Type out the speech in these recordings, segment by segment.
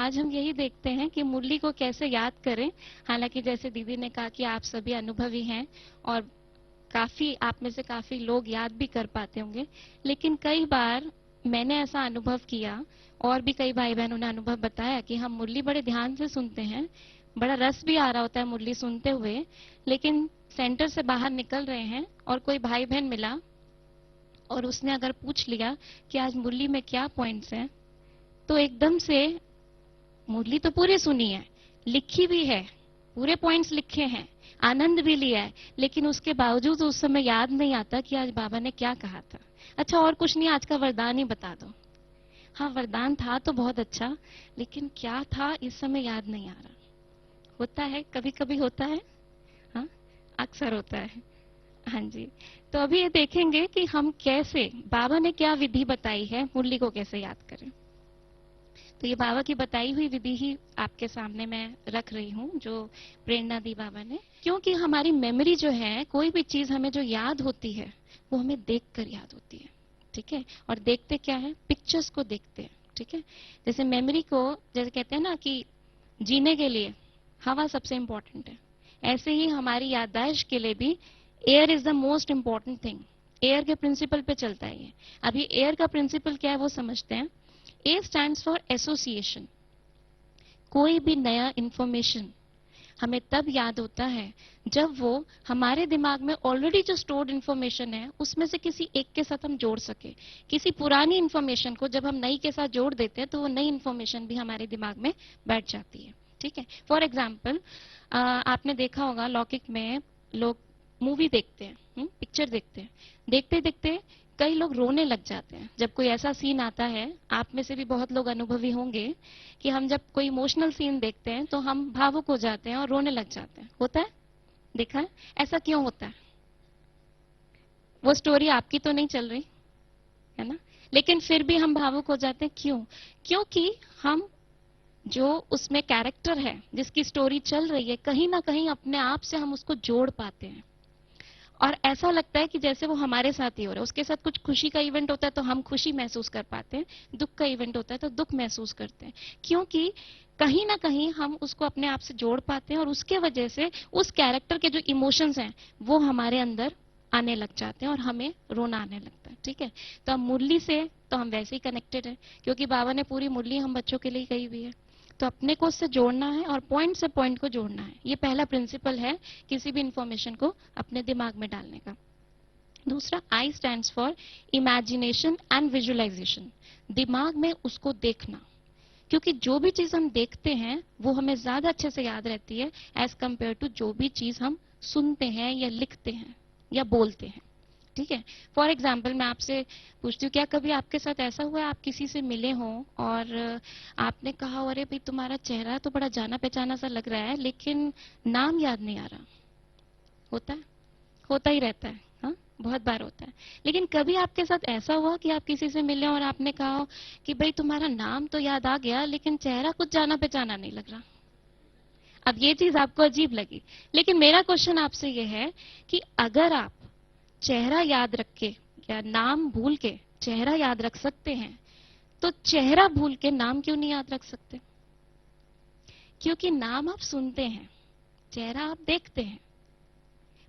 आज हम यही देखते हैं कि मुरली को कैसे याद करें। हालांकि जैसे दीदी ने कहा कि आप सभी अनुभवी हैं और काफी आप में से काफी लोग याद भी कर पाते होंगे, लेकिन कई बार मैंने ऐसा अनुभव किया और भी कई भाई बहनों ने अनुभव बताया कि हम मुरली बड़े ध्यान से सुनते हैं, बड़ा रस भी आ रहा होता है मुरली सुनते हुए, लेकिन सेंटर से बाहर निकल रहे हैं और कोई भाई बहन मिला और उसने अगर पूछ लिया कि आज मुरली में क्या पॉइंट्स हैं, तो एकदम से मुरली तो पूरी सुनी है, लिखी भी है, पूरे पॉइंट्स लिखे हैं, आनंद भी लिया है, लेकिन उसके बावजूद उस समय याद नहीं आता कि आज बाबा ने क्या कहा था। अच्छा और कुछ नहीं, आज का वरदान ही बता दो। हाँ वरदान था तो बहुत अच्छा, लेकिन क्या था इस समय याद नहीं आ रहा। होता है, कभी कभी होता है, हाँ अक्सर होता है। हाँ जी। तो अभी ये देखेंगे कि हम कैसे, बाबा ने क्या विधि बताई है मुरली को कैसे याद करें। तो ये बाबा की बताई हुई विधि ही आपके सामने मैं रख रही हूँ, जो प्रेरणा दी बाबा ने। क्योंकि हमारी मेमोरी जो है, कोई भी चीज हमें जो याद होती है वो हमें देखकर याद होती है, ठीक है। और देखते क्या है, पिक्चर्स को देखते हैं, ठीक है। जैसे मेमोरी को, जैसे कहते हैं ना कि जीने के लिए हवा सबसे इंपॉर्टेंट है, ऐसे ही हमारी याददाश्त के लिए भी air is the most important thing. Air के प्रिंसिपल पे चलता है ये। अभी एयर का प्रिंसिपल क्या है वो समझते हैं। ए स्टैंड्स फॉर एसोसिएशन। कोई भी नया इंफॉर्मेशन हमें तब याद होता है जब वो हमारे दिमाग में ऑलरेडी जो स्टोर्ड इंफॉर्मेशन है उसमें से किसी एक के साथ हम जोड़ सके। किसी पुरानी इंफॉर्मेशन को जब हम नई के साथ जोड़ देते हैं तो वो नई इंफॉर्मेशन भी हमारे दिमाग में बैठ जाती है, ठीक है। फॉर एग्जाम्पल आपने देखा होगा लौकिक में लोग मूवी देखते हैं, पिक्चर देखते हैं, देखते देखते कई लोग रोने लग जाते हैं जब कोई ऐसा सीन आता है। आप में से भी बहुत लोग अनुभवी होंगे कि हम जब कोई इमोशनल सीन देखते हैं तो हम भावुक हो जाते हैं और रोने लग जाते हैं। होता है, देखा है? ऐसा क्यों होता है? वो स्टोरी आपकी तो नहीं चल रही है ना, लेकिन फिर भी हम भावुक हो जाते हैं। क्यों? क्योंकि हम जो उसमें कैरेक्टर है जिसकी स्टोरी चल रही है, कहीं ना कहीं अपने आप से हम उसको जोड़ पाते हैं और ऐसा लगता है कि जैसे वो हमारे साथ ही हो रहा है। उसके साथ कुछ खुशी का इवेंट होता है तो हम खुशी महसूस कर पाते हैं, दुख का इवेंट होता है तो दुख महसूस करते हैं, क्योंकि कहीं ना कहीं हम उसको अपने आप से जोड़ पाते हैं और उसके वजह से उस कैरेक्टर के जो इमोशंस हैं वो हमारे अंदर आने लग जाते हैं और हमें रोना आने लगता है, ठीक है। तो अब मुरली से तो हम वैसे ही कनेक्टेड है, क्योंकि बाबा ने पूरी मुरली हम बच्चों के लिए कही हुई है। तो अपने को उससे जोड़ना है और पॉइंट से पॉइंट को जोड़ना है, ये पहला प्रिंसिपल है किसी भी इंफॉर्मेशन को अपने दिमाग में डालने का। दूसरा, I stands for imagination and visualisation. दिमाग में उसको देखना, क्योंकि जो भी चीज हम देखते हैं वो हमें ज्यादा अच्छे से याद रहती है एज कंपेयर टू जो भी चीज हम सुनते हैं या लिखते हैं या बोलते हैं, ठीक है। फॉर एग्जाम्पल मैं आपसे पूछती हूँ, क्या कभी आपके साथ ऐसा हुआ है आप किसी से मिले हो और आपने कहा अरे भाई तुम्हारा चेहरा तो बड़ा जाना पहचाना सा लग रहा है लेकिन नाम याद नहीं आ रहा। होता है, होता ही रहता है, हाँ बहुत बार होता है। लेकिन कभी आपके साथ ऐसा हुआ कि आप किसी से मिले और आपने कहा हो कि भाई तुम्हारा नाम तो याद आ गया लेकिन चेहरा कुछ जाना पहचाना नहीं लग रहा। अब ये चीज आपको अजीब लगी, लेकिन मेरा क्वेश्चन आपसे ये है कि अगर आप चेहरा याद रख के या नाम भूल के चेहरा याद रख सकते हैं तो चेहरा भूल के नाम क्यों नहीं याद रख सकते? क्योंकि नाम आप सुनते हैं, चेहरा आप देखते हैं।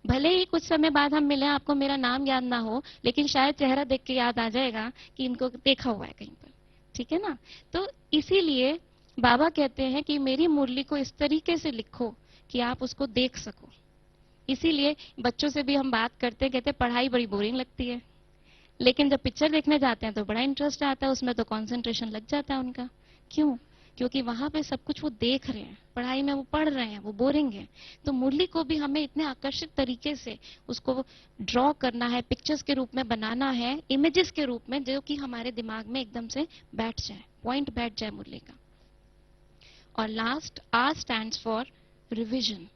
भले ही कुछ समय बाद हम मिले, आपको मेरा नाम याद ना हो, लेकिन शायद चेहरा देख के याद आ जाएगा कि इनको देखा हुआ है कहीं पर, ठीक है ना। तो इसीलिए बाबा कहते हैं कि मेरी मुरली को इस तरीके से लिखो कि आप उसको देख सको। इसीलिए बच्चों से भी हम बात करते हैं, कहते हैं पढ़ाई बड़ी बोरिंग लगती है, लेकिन जब पिक्चर देखने जाते हैं तो बड़ा इंटरेस्ट आता है उसमें, तो कंसंट्रेशन लग जाता है उनका। क्यों? क्योंकि वहां पे सब कुछ वो देख रहे हैं, पढ़ाई में वो पढ़ रहे हैं, वो बोरिंग है। तो मुरली को भी हमें इतने आकर्षित तरीके से उसको ड्रॉ करना है, पिक्चर्स के रूप में बनाना है, इमेजेस के रूप में, जो कि हमारे दिमाग में एकदम से बैठ जाए, पॉइंट बैठ जाए मुरली का। और last, R stands for revision.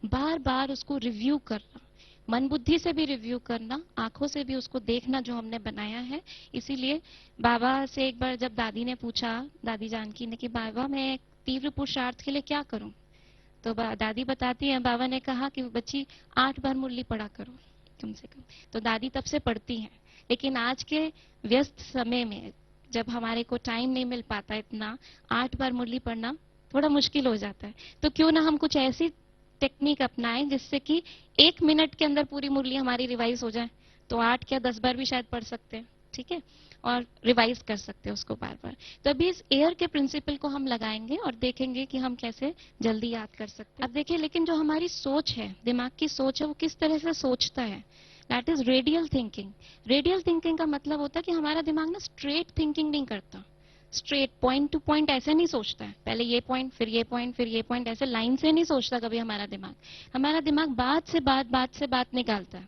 बार बार उसको रिव्यू करना, मन बुद्धि से भी रिव्यू करना, आंखों से भी उसको देखना जो हमने बनाया है। इसीलिए बाबा से एक बार जब दादी ने पूछा, दादी जानकी ने, कि बाबा मैं तीव्र पुरुषार्थ के लिए क्या करूं, तो दादी बताती है, बाबा ने कहा कि बच्ची 8 बार मुरली पढ़ा करो कम से कम। तो दादी तब से पढ़ती हैं, लेकिन आज के व्यस्त समय में जब हमारे को टाइम नहीं मिल पाता इतना, 8 बार मुरली पढ़ना थोड़ा मुश्किल हो जाता है। तो क्यों ना हम कुछ ऐसी टेक्निक अपनाएं जिससे कि 1 मिनट के अंदर पूरी मुरली हमारी रिवाइज हो जाए। तो 8 क्या 10 बार भी शायद पढ़ सकते हैं, ठीक है, और रिवाइज कर सकते हैं उसको बार बार। तो अभी इस एयर के प्रिंसिपल को हम लगाएंगे और देखेंगे कि हम कैसे जल्दी याद कर सकते हैं। अब देखिए, लेकिन जो हमारी सोच है, दिमाग की सोच है, वो किस तरह से सोचता है, that is radial thinking. Radial thinking का मतलब होता है कि हमारा दिमाग ना स्ट्रेट थिंकिंग नहीं करता, स्ट्रेट पॉइंट टू पॉइंट ऐसे नहीं सोचता है, पहले ये पॉइंट फिर ये पॉइंट फिर ये पॉइंट, ऐसे लाइन से नहीं सोचता कभी हमारा दिमाग। हमारा दिमाग बात से बात निकालता है।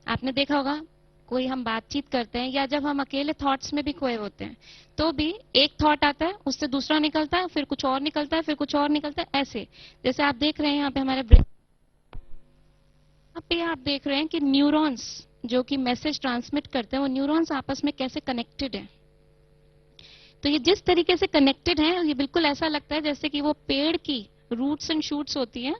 आपने देखा होगा, कोई हम बातचीत करते हैं या जब हम अकेले थॉट्स में भी खोए होते हैं, तो भी एक थॉट आता है, उससे दूसरा निकलता है, फिर कुछ और निकलता है, फिर कुछ और निकलता है, ऐसे। जैसे आप देख रहे हैं यहाँ पे हमारे ब्रेन, यहाँ पे आप देख रहे हैं कि न्यूरॉन्स जो कि मैसेज ट्रांसमिट करते हैं, वो न्यूरॉन्स आपस में कैसे कनेक्टेड है। तो ये जिस तरीके से कनेक्टेड है, ये बिल्कुल ऐसा लगता है जैसे कि वो पेड़ की रूट्स एंड शूट्स होती हैं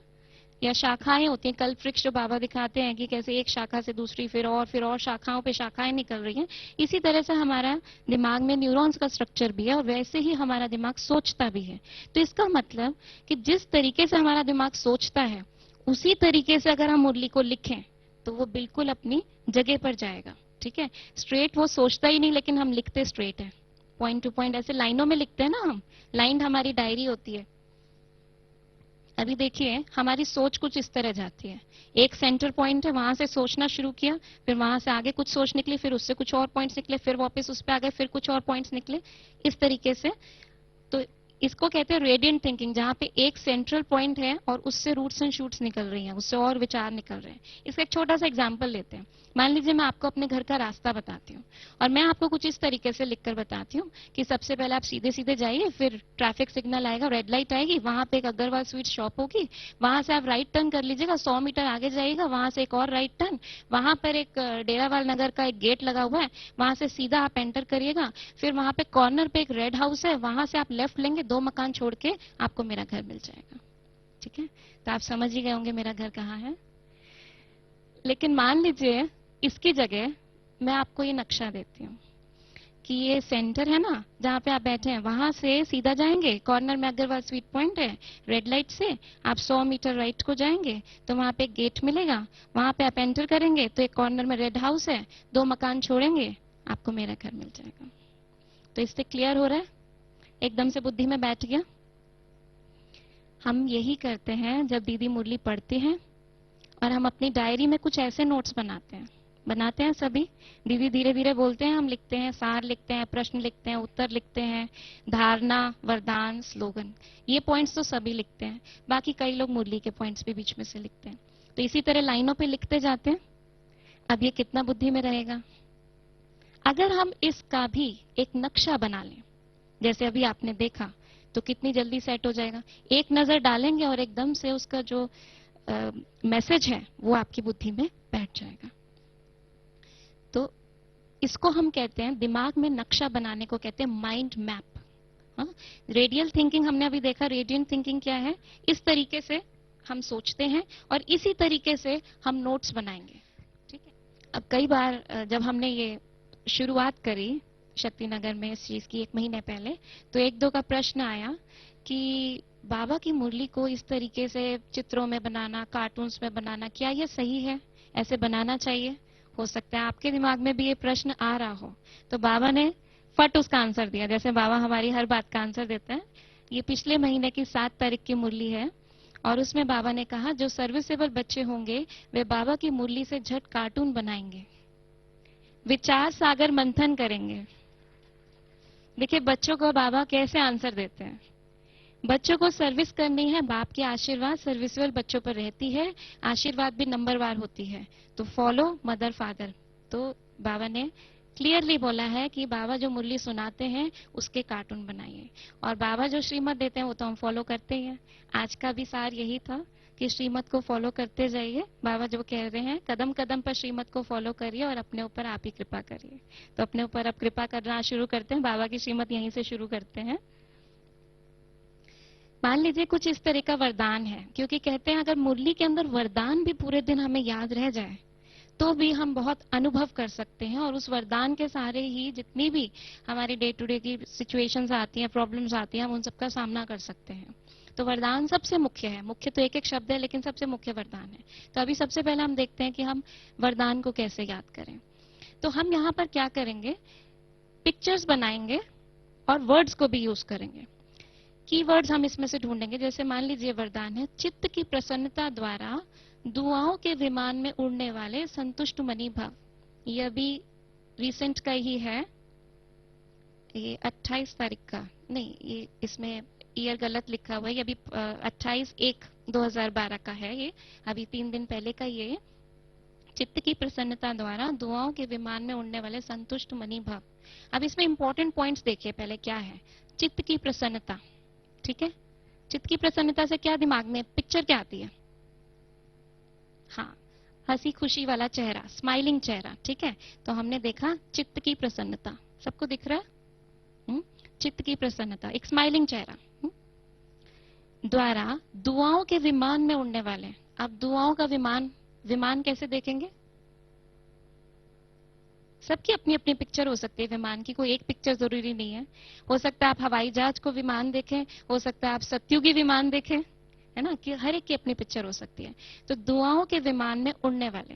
या शाखाएं होती हैं। कल्प वृक्ष जो बाबा दिखाते हैं कि कैसे एक शाखा से दूसरी फिर और शाखाओं पे शाखाएं निकल रही हैं, इसी तरह से हमारा दिमाग में न्यूरॉन्स का स्ट्रक्चर भी है और वैसे ही हमारा दिमाग सोचता भी है। तो इसका मतलब कि जिस तरीके से हमारा दिमाग सोचता है, उसी तरीके से अगर हम मुरली को लिखें तो वो बिल्कुल अपनी जगह पर जाएगा, ठीक है। स्ट्रेट वो सोचता ही नहीं, लेकिन हम लिखते स्ट्रेट है, पॉइंट टू पॉइंट, ऐसे लाइनों में लिखते हैं ना हम। लाइन हमारी डायरी होती है। अभी देखिए, हमारी सोच कुछ इस तरह जाती है, एक सेंटर पॉइंट है, वहां से सोचना शुरू किया, फिर वहां से आगे कुछ सोच निकली, फिर उससे कुछ और पॉइंट्स निकले, फिर वापस उस पे आ गए, फिर कुछ और पॉइंट्स निकले, इस तरीके से। तो इसको कहते हैं रेडियंट थिंकिंग, जहां पे एक सेंट्रल पॉइंट है और उससे रूट्स एंड शूट्स निकल रही हैं, उससे और विचार निकल रहे हैं। इसका एक छोटा सा एग्जांपल लेते हैं। मान लीजिए मैं आपको अपने घर का रास्ता बताती हूँ और मैं आपको कुछ इस तरीके से लिखकर बताती हूँ कि सबसे पहले आप सीधे सीधे जाइए, फिर ट्रैफिक सिग्नल आएगा, रेड लाइट आएगी, वहां पे एक अग्रवाल स्वीट शॉप होगी, वहां से आप राइट टर्न कर लीजिएगा, 100 मीटर आगे जाइएगा, वहां से एक और राइट टर्न, वहां पर एक डेरावाल नगर का एक गेट लगा हुआ है, वहां से सीधा आप एंटर करिएगा, फिर वहां पे कॉर्नर पे एक रेड हाउस है, वहां से आप लेफ्ट लेंगे, 2 मकान छोड़ के आपको मेरा घर मिल जाएगा, ठीक है। तो आप समझ ही गए होंगे मेरा घर कहाँ है। लेकिन मान लीजिए इसकी जगह मैं आपको ये नक्शा देती हूँ कि ये सेंटर है ना जहाँ पे आप बैठे हैं, वहां से सीधा जाएंगे, कॉर्नर में अग्रवाल स्वीट पॉइंट है, रेड लाइट से आप 100 मीटर राइट को जाएंगे तो वहां पे एक गेट मिलेगा, वहां पे आप एंटर करेंगे तो एक कॉर्नर में रेड हाउस है, 2 मकान छोड़ेंगे, आपको मेरा घर मिल जाएगा। तो इससे क्लियर हो रहा है, एकदम से बुद्धि में बैठ गया। हम यही करते हैं जब दीदी मुरली पढ़ती हैं और हम अपनी डायरी में कुछ ऐसे नोट्स बनाते हैं सभी। दीदी धीरे धीरे बोलते हैं, हम लिखते हैं, सार लिखते हैं, प्रश्न लिखते हैं, उत्तर लिखते हैं, धारणा, वरदान, स्लोगन, ये पॉइंट्स तो सभी लिखते हैं। बाकी कई लोग मुरली के पॉइंट्स भी बीच में से लिखते हैं। तो इसी तरह लाइनों पे लिखते जाते हैं। अब ये कितना बुद्धि में रहेगा। अगर हम इसका भी एक नक्शा बना लें, जैसे अभी आपने देखा, तो कितनी जल्दी सेट हो जाएगा। एक नजर डालेंगे और एकदम से उसका जो मैसेज है वो आपकी बुद्धि में बैठ जाएगा। तो इसको हम कहते हैं, दिमाग में नक्शा बनाने को कहते हैं माइंड मैप। हाँ, रेडियल थिंकिंग हमने अभी देखा, रेडियंट थिंकिंग क्या है, इस तरीके से हम सोचते हैं और इसी तरीके से हम नोट्स बनाएंगे, ठीक है। अब कई बार जब हमने ये शुरुआत करी शक्तिनगर में इस चीज की 1 महीने पहले, तो 1-2 का प्रश्न आया कि बाबा की मुरली को इस तरीके से चित्रों में बनाना, कार्टून्स में बनाना, क्या ये सही है, ऐसे बनाना चाहिए। हो सकता है आपके दिमाग में भी ये प्रश्न आ रहा हो। तो बाबा ने फट उसका आंसर दिया, जैसे बाबा हमारी हर बात का आंसर देते हैं। ये पिछले महीने की 7 तारीख की मुरली है और उसमें बाबा ने कहा, जो सर्विसेबल बच्चे होंगे वे बाबा की मुरली से झट कार्टून बनाएंगे, विचार सागर मंथन करेंगे। देखिए बच्चों को बाबा कैसे आंसर देते हैं। बच्चों को सर्विस करनी है, बाप की आशीर्वाद सर्विसेबल बच्चों पर रहती है, आशीर्वाद भी नंबरवार होती है, तो फॉलो मदर फादर। तो बाबा ने क्लियरली बोला है कि बाबा जो मुरली सुनाते हैं उसके कार्टून बनाइए, और बाबा जो श्रीमत देते हैं वो तो हम फॉलो करते ही हैं। आज का भी सार यही था कि श्रीमत को फॉलो करते जाइए। बाबा जो कह रहे हैं, कदम कदम पर श्रीमत को फॉलो करिए और अपने ऊपर आप ही कृपा करिए। तो अपने ऊपर अब कृपा करना शुरू करते हैं, बाबा की श्रीमत यहीं से शुरू करते हैं। मान लीजिए कुछ इस तरह का वरदान है, क्योंकि कहते हैं अगर मुरली के अंदर वरदान भी पूरे दिन हमें याद रह जाए तो भी हम बहुत अनुभव कर सकते हैं और उस वरदान के सहारे ही जितनी भी हमारी डे टू डे की सिचुएशंस आती हैं, प्रॉब्लम्स आती हैं, हम उन सबका सामना कर सकते हैं। तो वरदान सबसे मुख्य है। मुख्य तो एक एक शब्द है, लेकिन सबसे मुख्य वरदान है। तो अभी सबसे पहले हम देखते हैं कि हम वरदान को कैसे याद करें। तो हम यहाँ पर क्या करेंगे, पिक्चर्स बनाएंगे और वर्ड्स को भी यूज करेंगे। कीवर्ड्स हम इसमें से ढूंढेंगे। जैसे मान लीजिए वरदान है, चित्त की प्रसन्नता द्वारा दुआओं के विमान में उड़ने वाले संतुष्ट मनी भव। ये अभी रिसेंट का ही है, ये 28 तारीख का नहीं, ये इसमें ईयर गलत लिखा हुआ है। ये अभी 28/1/2012 का है। ये अभी 3 दिन पहले का ये चित्त की प्रसन्नता द्वारा दुआओं के विमान में उड़ने वाले संतुष्ट मनी भव। अब इसमें इंपॉर्टेंट पॉइंट्स देखिए पहले क्या है। चित्त की प्रसन्नता, ठीक है। चित्त की प्रसन्नता से क्या दिमाग में पिक्चर क्या आती है? हाँ, हंसी खुशी वाला चेहरा, स्माइलिंग चेहरा, ठीक है। तो हमने देखा चित्त की प्रसन्नता, सबको दिख रहा है? चित्त की प्रसन्नता, एक स्माइलिंग चेहरा। द्वारा दुआओं के विमान में उड़ने वाले। अब दुआओं का विमान, विमान कैसे देखेंगे? सबकी अपनी अपनी पिक्चर हो सकती है विमान की, कोई एक पिक्चर जरूरी नहीं है। हो सकता है आप हवाई जहाज को विमान देखें, हो सकता है आप सत्युगी विमान देखें, है ना, कि हर एक की अपनी पिक्चर हो सकती है। तो दुआओं के विमान में उड़ने वाले,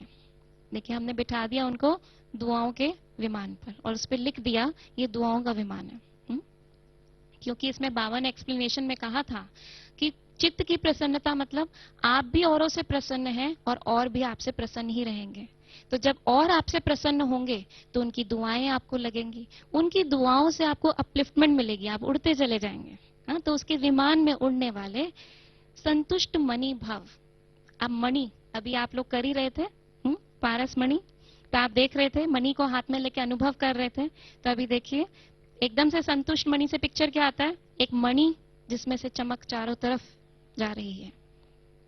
देखिए हमने बिठा दिया उनको दुआओं के विमान पर और उस पर लिख दिया ये दुआओं का विमान है। क्योंकि इसमें 52 एक्सप्लेनेशन में कहा था कि चित्त की प्रसन्नता मतलब आप भी औरों से प्रसन्न हैं और भी आपसे प्रसन्न ही रहेंगे। तो जब और आपसे प्रसन्न होंगे तो उनकी दुआएं आपको लगेंगी, उनकी दुआओं से आपको अपलिफ्टमेंट मिलेगी, आप उड़ते चले जाएंगे। हाँ, तो उसके विमान में उड़ने वाले संतुष्ट मणि भव। अब मणि अभी आप लोग कर ही रहे थे, पारस मणि, तो आप देख रहे थे मणि को हाथ में लेके अनुभव कर रहे थे। तो अभी देखिए एकदम से संतुष्ट मणि से पिक्चर क्या आता है? एक मणि जिसमें से चमक चारों तरफ जा रही है।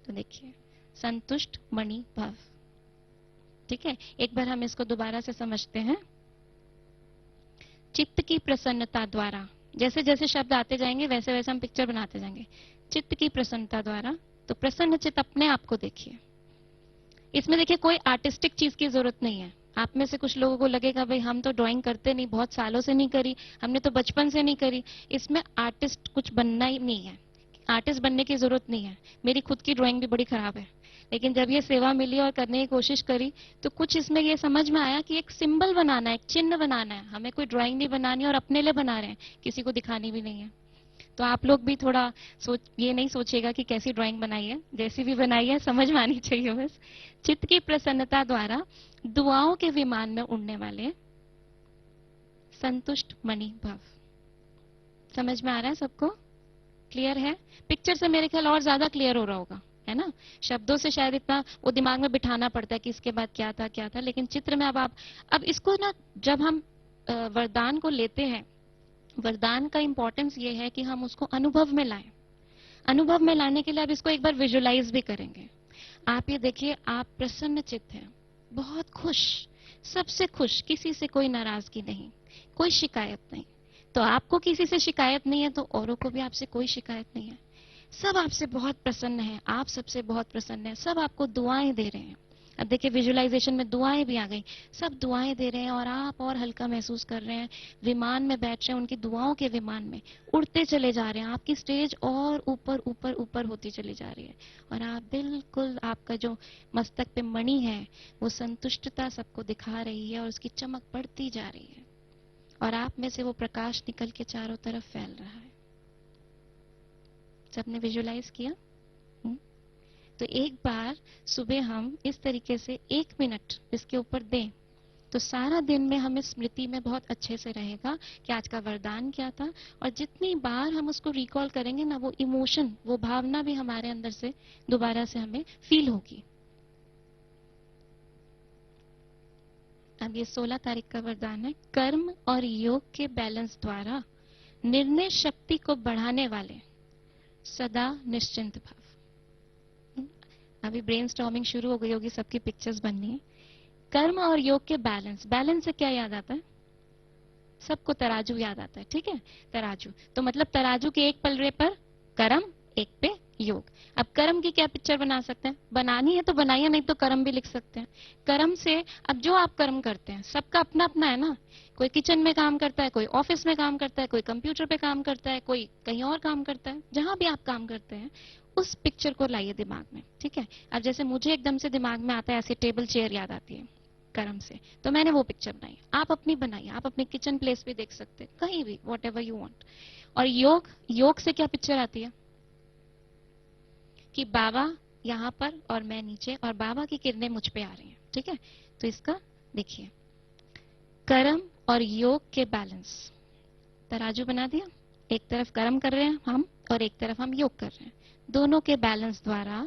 तो देखिए संतुष्ट मणि भव, ठीक है। एक बार हम इसको दोबारा से समझते हैं। चित्त की प्रसन्नता द्वारा, जैसे जैसे शब्द आते जाएंगे वैसे वैसे हम पिक्चर बनाते जाएंगे। चित्त की प्रसन्नता द्वारा, तो प्रसन्न चित्त अपने आप को देखिए। इसमें देखिए कोई आर्टिस्टिक चीज की जरूरत नहीं है। आप में से कुछ लोगों को लगेगा भाई हम तो ड्राइंग करते नहीं, बहुत सालों से नहीं करी, हमने तो बचपन से नहीं करी। इसमें आर्टिस्ट कुछ बनना ही नहीं है, आर्टिस्ट बनने की जरूरत नहीं है। मेरी खुद की ड्राइंग भी बड़ी खराब है, लेकिन जब ये सेवा मिली और करने की कोशिश करी तो कुछ इसमें ये समझ में आया कि एक सिंबल बनाना है, एक चिन्ह बनाना है। हमें कोई ड्राइंग नहीं बनानी और अपने लिए बना रहे हैं, किसी को दिखानी भी नहीं है। तो आप लोग भी थोड़ा ये नहीं सोचिएगा कि कैसी ड्राइंग बनाई है, जैसी भी बनाई है समझ में आनी चाहिए बस। चित्त की प्रसन्नता द्वारा दुआओं के विमान में उड़ने वाले संतुष्ट मणि भव। समझ में आ रहा है सबको? क्लियर है? पिक्चर से मेरे ख्याल और ज्यादा क्लियर हो रहा होगा, है ना। शब्दों से शायद इतना वो दिमाग में बिठाना पड़ता है कि इसके बाद क्या था क्या था, लेकिन चित्र में अब इसको ना जब हम वरदान को लेते हैं, वरदान का इंपॉर्टेंस ये है कि हम उसको अनुभव में लाएं। अनुभव में लाने के लिए अब इसको एक बार विजुलाइज भी करेंगे। आप ये देखिए, आप प्रसन्न चित्त हैं, बहुत खुश, सबसे खुश, किसी से कोई नाराजगी नहीं, कोई शिकायत नहीं। तो आपको किसी से शिकायत नहीं है तो औरों को भी आपसे कोई शिकायत नहीं है। सब आपसे बहुत प्रसन्न हैं, आप सबसे बहुत प्रसन्न हैं, सब आपको दुआएं दे रहे हैं। अब देखिए विजुअलाइजेशन में दुआएं भी आ गई, सब दुआएं दे रहे हैं और आप और हल्का महसूस कर रहे हैं। विमान में बैठ रहे हैं, उनकी दुआओं के विमान में उड़ते चले जा रहे हैं। आपकी स्टेज और ऊपर ऊपर ऊपर होती चली जा रही है और आप बिल्कुल, आपका जो मस्तक पे मणि है वो संतुष्टता सबको दिखा रही है और उसकी चमक बढ़ती जा रही है और आप में से वो प्रकाश निकल के चारों तरफ फैल रहा है। सबने विजुअलाइज किया? तो एक बार सुबह हम इस तरीके से 1 मिनट इसके ऊपर दें तो सारा दिन में हमें स्मृति में बहुत अच्छे से रहेगा कि आज का वरदान क्या था। और जितनी बार हम उसको रिकॉल करेंगे ना, वो इमोशन, वो भावना भी हमारे अंदर से दोबारा से हमें फील होगी। अब ये 16 तारीख का वरदान है। कर्म और योग के बैलेंस द्वारा निर्णय शक्ति को बढ़ाने वाले सदा निश्चिंत भाव। अभी ब्रेनस्टॉर्मिंग शुरू हो गई होगी, सबकी पिक्चर्स बननी है। कर्म और योग के बैलेंस, बैलेंस से क्या याद आता है? सबको तराजू याद आता है, ठीक है। तराजू तो मतलब तराजू के एक पलड़े पर कर्म, एक पे योग। अब कर्म की क्या पिक्चर बना सकते हैं? बनानी है तो बनाइए, नहीं तो कर्म भी लिख सकते हैं। कर्म से अब जो आप कर्म करते हैं सबका अपना अपना है ना। कोई किचन में काम करता है, कोई ऑफिस में काम करता है, कोई कंप्यूटर पे काम करता है, कोई कहीं और काम करता है। जहां भी आप काम करते हैं उस पिक्चर को लाइए दिमाग में, ठीक है। अब जैसे मुझे एकदम से दिमाग में आता है ऐसे टेबल चेयर याद आती है कर्म से, तो मैंने वो पिक्चर बनाई। आप अपनी बनाइए, आप अपनी किचन प्लेस भी देख सकते हैं, कहीं भी, वॉट एवर यू वॉन्ट। और योग, योग से क्या पिक्चर आती है कि बाबा यहाँ पर और मैं नीचे, और बाबा की किरणें मुझ पे आ रही हैं, ठीक है। तो इसका देखिए, कर्म और योग के बैलेंस, तराजू बना दिया। एक तरफ कर्म कर रहे हैं हम और एक तरफ हम योग कर रहे हैं, दोनों के बैलेंस द्वारा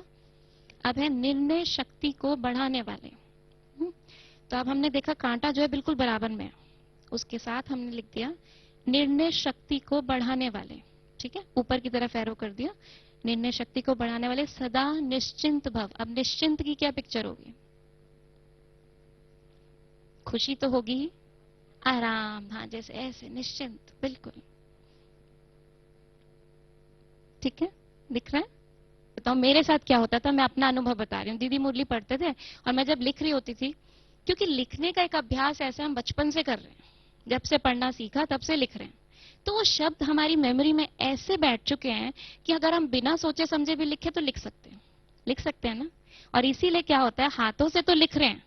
अब है निर्णय शक्ति को बढ़ाने वाले। तो अब हमने देखा कांटा जो है बिल्कुल बराबर में है, उसके साथ हमने लिख दिया निर्णय शक्ति को बढ़ाने वाले, ठीक है। ऊपर की तरफ एरो कर दिया, निर्णय शक्ति को बढ़ाने वाले सदा निश्चिंत भव। अब निश्चिंत की क्या पिक्चर होगी? खुशी तो होगी ही, आराम, हाँ जैसे ऐसे निश्चिंत, बिल्कुल, ठीक है। दिख रहा है? बताओ मेरे साथ क्या होता था, मैं अपना अनुभव बता रही हूँ। दीदी मुरली पढ़ते थे और मैं जब लिख रही होती थी, क्योंकि लिखने का एक अभ्यास ऐसा हम बचपन से कर रहे हैं, जब से पढ़ना सीखा तब से लिख रहे हैं, तो वो शब्द हमारी मेमोरी में ऐसे बैठ चुके हैं कि अगर हम बिना सोचे समझे भी लिखे तो लिख सकते हैं, लिख सकते हैं ना। और इसीलिए क्या होता है, हाथों से तो लिख रहे हैं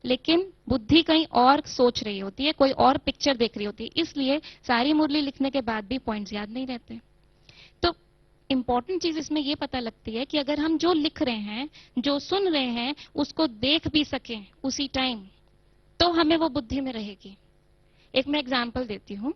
लेकिन बुद्धि कहीं और सोच रही होती है, कोई और पिक्चर देख रही होती है, इसलिए सारी मुरली लिखने के बाद भी पॉइंट्स याद नहीं रहते। तो इंपॉर्टेंट चीज इसमें यह पता लगती है कि अगर हम जो लिख रहे हैं, जो सुन रहे हैं, उसको देख भी सकें उसी टाइम, तो हमें वो बुद्धि में रहेगी। एक मैं एग्जाम्पल देती हूँ,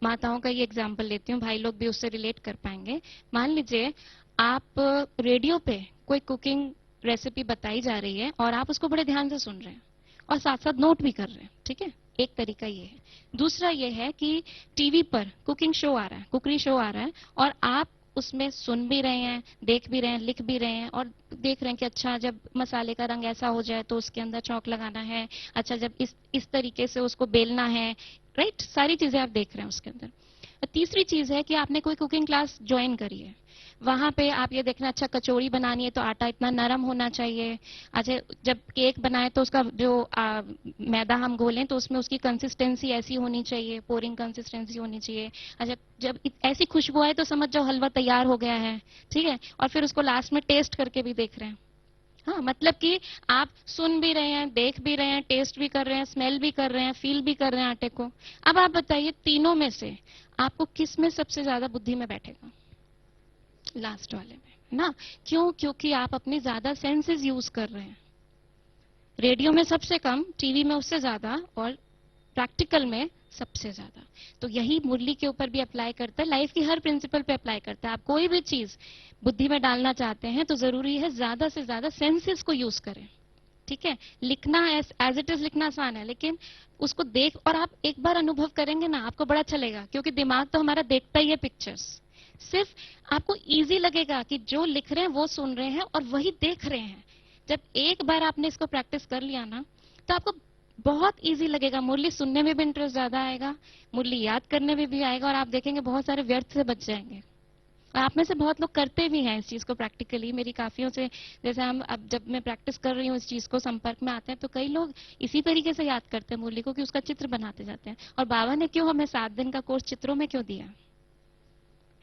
माताओं का ये एग्जाम्पल लेती हूँ, भाई लोग भी उससे रिलेट कर पाएंगे। मान लीजिए आप रेडियो पे कोई कुकिंग रेसिपी बताई जा रही है और आप उसको बड़े ध्यान से सुन रहे हैं और साथ साथ नोट भी कर रहे हैं, ठीक है। एक तरीका ये है। दूसरा ये है कि टीवी पर कुकिंग शो आ रहा है, कुकरी शो आ रहा है, और आप उसमें सुन भी रहे हैं, देख भी रहे हैं, लिख भी रहे हैं, और देख रहे हैं कि अच्छा जब मसाले का रंग ऐसा हो जाए तो उसके अंदर चौंक लगाना है, अच्छा जब इस तरीके से उसको बेलना है, राइट। सारी चीजें आप देख रहे हैं उसके अंदर। और तीसरी चीज है कि आपने कोई कुकिंग क्लास ज्वाइन करी है, वहां पे आप ये देखना, अच्छा कचौड़ी बनानी है तो आटा इतना नरम होना चाहिए, अच्छा जब केक बनाए तो उसका जो मैदा हम घोलें तो उसमें उसकी कंसिस्टेंसी ऐसी होनी चाहिए, पोरिंग कंसिस्टेंसी होनी चाहिए, अच्छा जब ऐसी खुशबू आए तो समझ जाओ हलवा तैयार हो गया है, ठीक है। और फिर उसको लास्ट में टेस्ट करके भी देख रहे हैं। हाँ, मतलब कि आप सुन भी रहे हैं, देख भी रहे हैं, टेस्ट भी कर रहे हैं, स्मेल भी कर रहे हैं, फील भी कर रहे हैं आटे को। अब आप बताइए तीनों में से आपको किस में सबसे ज्यादा बुद्धि में बैठेगा? लास्ट वाले में ना। क्यों? क्योंकि आप अपनी ज्यादा सेंसेस यूज कर रहे हैं। रेडियो में सबसे कम, टीवी में उससे ज्यादा, और प्रैक्टिकल में सबसे ज्यादा। तो यही मुरली के ऊपर भी अप्लाई करता है, लाइफ की हर प्रिंसिपल पे अप्लाई करता है। आप कोई भी चीज बुद्धि में डालना चाहते हैं तो जरूरी है ज्यादा से ज्यादा सेंसेस को यूज करें, ठीक है। लिखना एज इट इज लिखना आसान है, लेकिन उसको देख, और आप एक बार अनुभव करेंगे ना आपको बड़ा अच्छा लगेगा, क्योंकि दिमाग तो हमारा देखता ही है पिक्चर्स। सिर्फ आपको इजी लगेगा कि जो लिख रहे हैं वो सुन रहे हैं और वही देख रहे हैं। जब एक बार आपने इसको प्रैक्टिस कर लिया ना, तो आपको बहुत इजी लगेगा, मुरली सुनने में भी इंटरेस्ट ज्यादा आएगा, मुरली याद करने में भी आएगा, और आप देखेंगे बहुत सारे व्यर्थ से बच जाएंगे। और आप में से बहुत लोग करते भी हैं इस चीज को प्रैक्टिकली। मेरी काफियों से, जैसे हम अब जब मैं प्रैक्टिस कर रही हूँ इस चीज को, संपर्क में आते हैं तो कई लोग इसी तरीके से याद करते हैं मुरली को कि उसका चित्र बनाते जाते हैं। और बाबा ने क्यों हमें 7 दिन का कोर्स चित्रों में क्यों दिया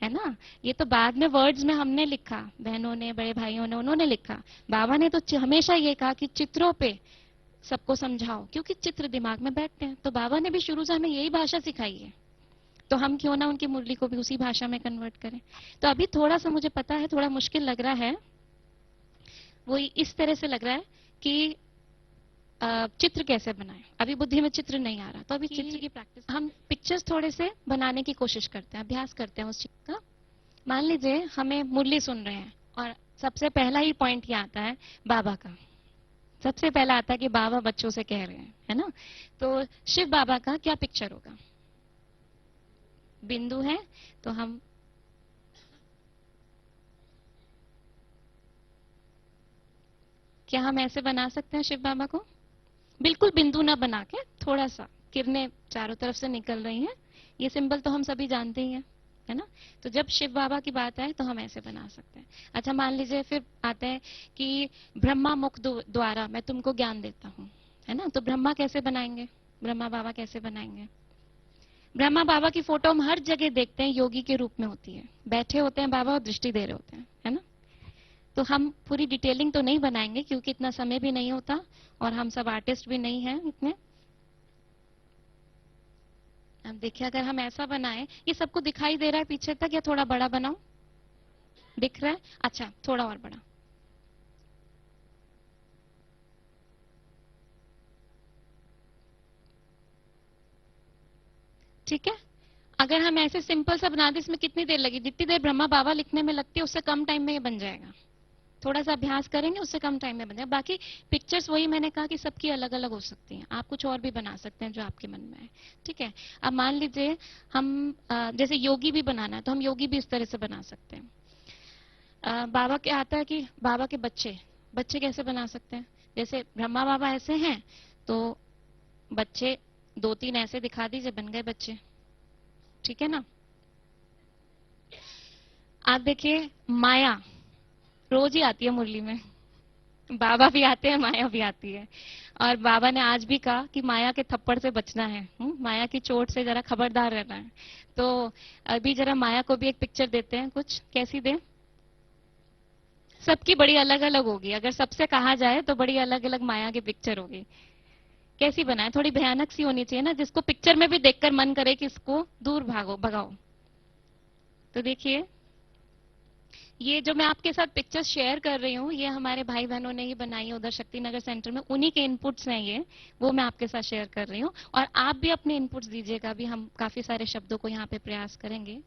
है ना? ये तो बाद में वर्ड्स में हमने लिखा, बहनों ने, बड़े भाइयों ने, उन्होंने लिखा। बाबा ने तो हमेशा ये कहा कि चित्रों पे सबको समझाओ, क्योंकि चित्र दिमाग में बैठते हैं। तो बाबा ने भी शुरू से हमें यही भाषा सिखाई है, तो हम क्यों ना उनकी मुरली को भी उसी भाषा में कन्वर्ट करें। तो अभी थोड़ा सा मुझे पता है थोड़ा मुश्किल लग रहा है, वो इस तरह से लग रहा है कि चित्र कैसे बनाएं। अभी बुद्धि में चित्र नहीं आ रहा, तो अभी चित्र की प्रैक्टिस, हम पिक्चर्स थोड़े से बनाने की कोशिश करते हैं, अभ्यास करते हैं उस चीज का। मान लीजिए हमें मुरली सुन रहे हैं और सबसे पहला ही पॉइंट ये आता है बाबा का। सबसे पहला आता है कि बाबा बच्चों से कह रहे हैं, है ना? तो शिव बाबा का क्या पिक्चर होगा? बिंदु है तो हम क्या हम ऐसे बना सकते हैं शिव बाबा को? बिल्कुल बिंदु ना बना के थोड़ा सा किरणें चारों तरफ से निकल रही हैं, ये सिंबल तो हम सभी जानते ही हैं, है ना। तो जब शिव बाबा की बात आए तो हम ऐसे बना सकते हैं। अच्छा मान लीजिए फिर आते हैं कि ब्रह्मा मुख द्वारा मैं तुमको ज्ञान देता हूँ, है ना। तो ब्रह्मा कैसे बनाएंगे, ब्रह्मा बाबा कैसे बनाएंगे। ब्रह्मा बाबा की फोटो हम हर जगह देखते हैं, योगी के रूप में होती है, बैठे होते हैं बाबा और दृष्टि दे रहे होते हैं, है ना। तो हम पूरी डिटेलिंग तो नहीं बनाएंगे क्योंकि इतना समय भी नहीं होता और हम सब आर्टिस्ट भी नहीं हैं इतने। अब देखिए अगर हम ऐसा बनाएं, ये सबको दिखाई दे रहा है पीछे तक या थोड़ा बड़ा बनाऊं, दिख रहा है। अच्छा थोड़ा और बड़ा, ठीक है। अगर हम ऐसे सिंपल सा बना दें, इसमें कितनी देर लगी, जितनी देर ब्रह्मा बाबा लिखने में लगती है उससे कम टाइम में ये बन जाएगा। थोड़ा सा अभ्यास करेंगे उससे कम टाइम में बन जाएगा। बाकी पिक्चर्स वही मैंने कहा कि सबकी अलग अलग हो सकती हैं, आप कुछ और भी बना सकते हैं जो आपके मन में है, ठीक है। अब मान लीजिए हम जैसे योगी भी बनाना है तो हम योगी भी इस तरह से बना सकते हैं। बाबा क्या आता है कि बाबा के बच्चे, बच्चे कैसे बना सकते हैं। जैसे ब्रह्मा बाबा ऐसे हैं तो बच्चे दो तीन ऐसे दिखा दीजिए, बन गए बच्चे, ठीक है ना। आप देखिए माया रोज ही आती है मुरली में, बाबा भी आते हैं माया भी आती है। और बाबा ने आज भी कहा कि माया के थप्पड़ से बचना है, माया की चोट से जरा खबरदार रहना है। तो अभी जरा माया को भी एक पिक्चर देते हैं, कुछ कैसी दें। सबकी बड़ी अलग अलग होगी, अगर सबसे कहा जाए तो बड़ी अलग अलग माया की पिक्चर होगी। कैसी बनाए, थोड़ी भयानक सी होनी चाहिए ना, जिसको पिक्चर में भी देखकर मन करे कि इसको दूर भागो भगाओ। तो देखिए ये जो मैं आपके साथ पिक्चर्स शेयर कर रही हूँ ये हमारे भाई बहनों ने ही बनाई है उधर शक्ति नगर सेंटर में, उन्हीं के इनपुट्स हैं ये, वो मैं आपके साथ शेयर कर रही हूँ। और आप भी अपने इनपुट्स दीजिएगा, भी हम काफी सारे शब्दों को यहाँ पे प्रयास करेंगे।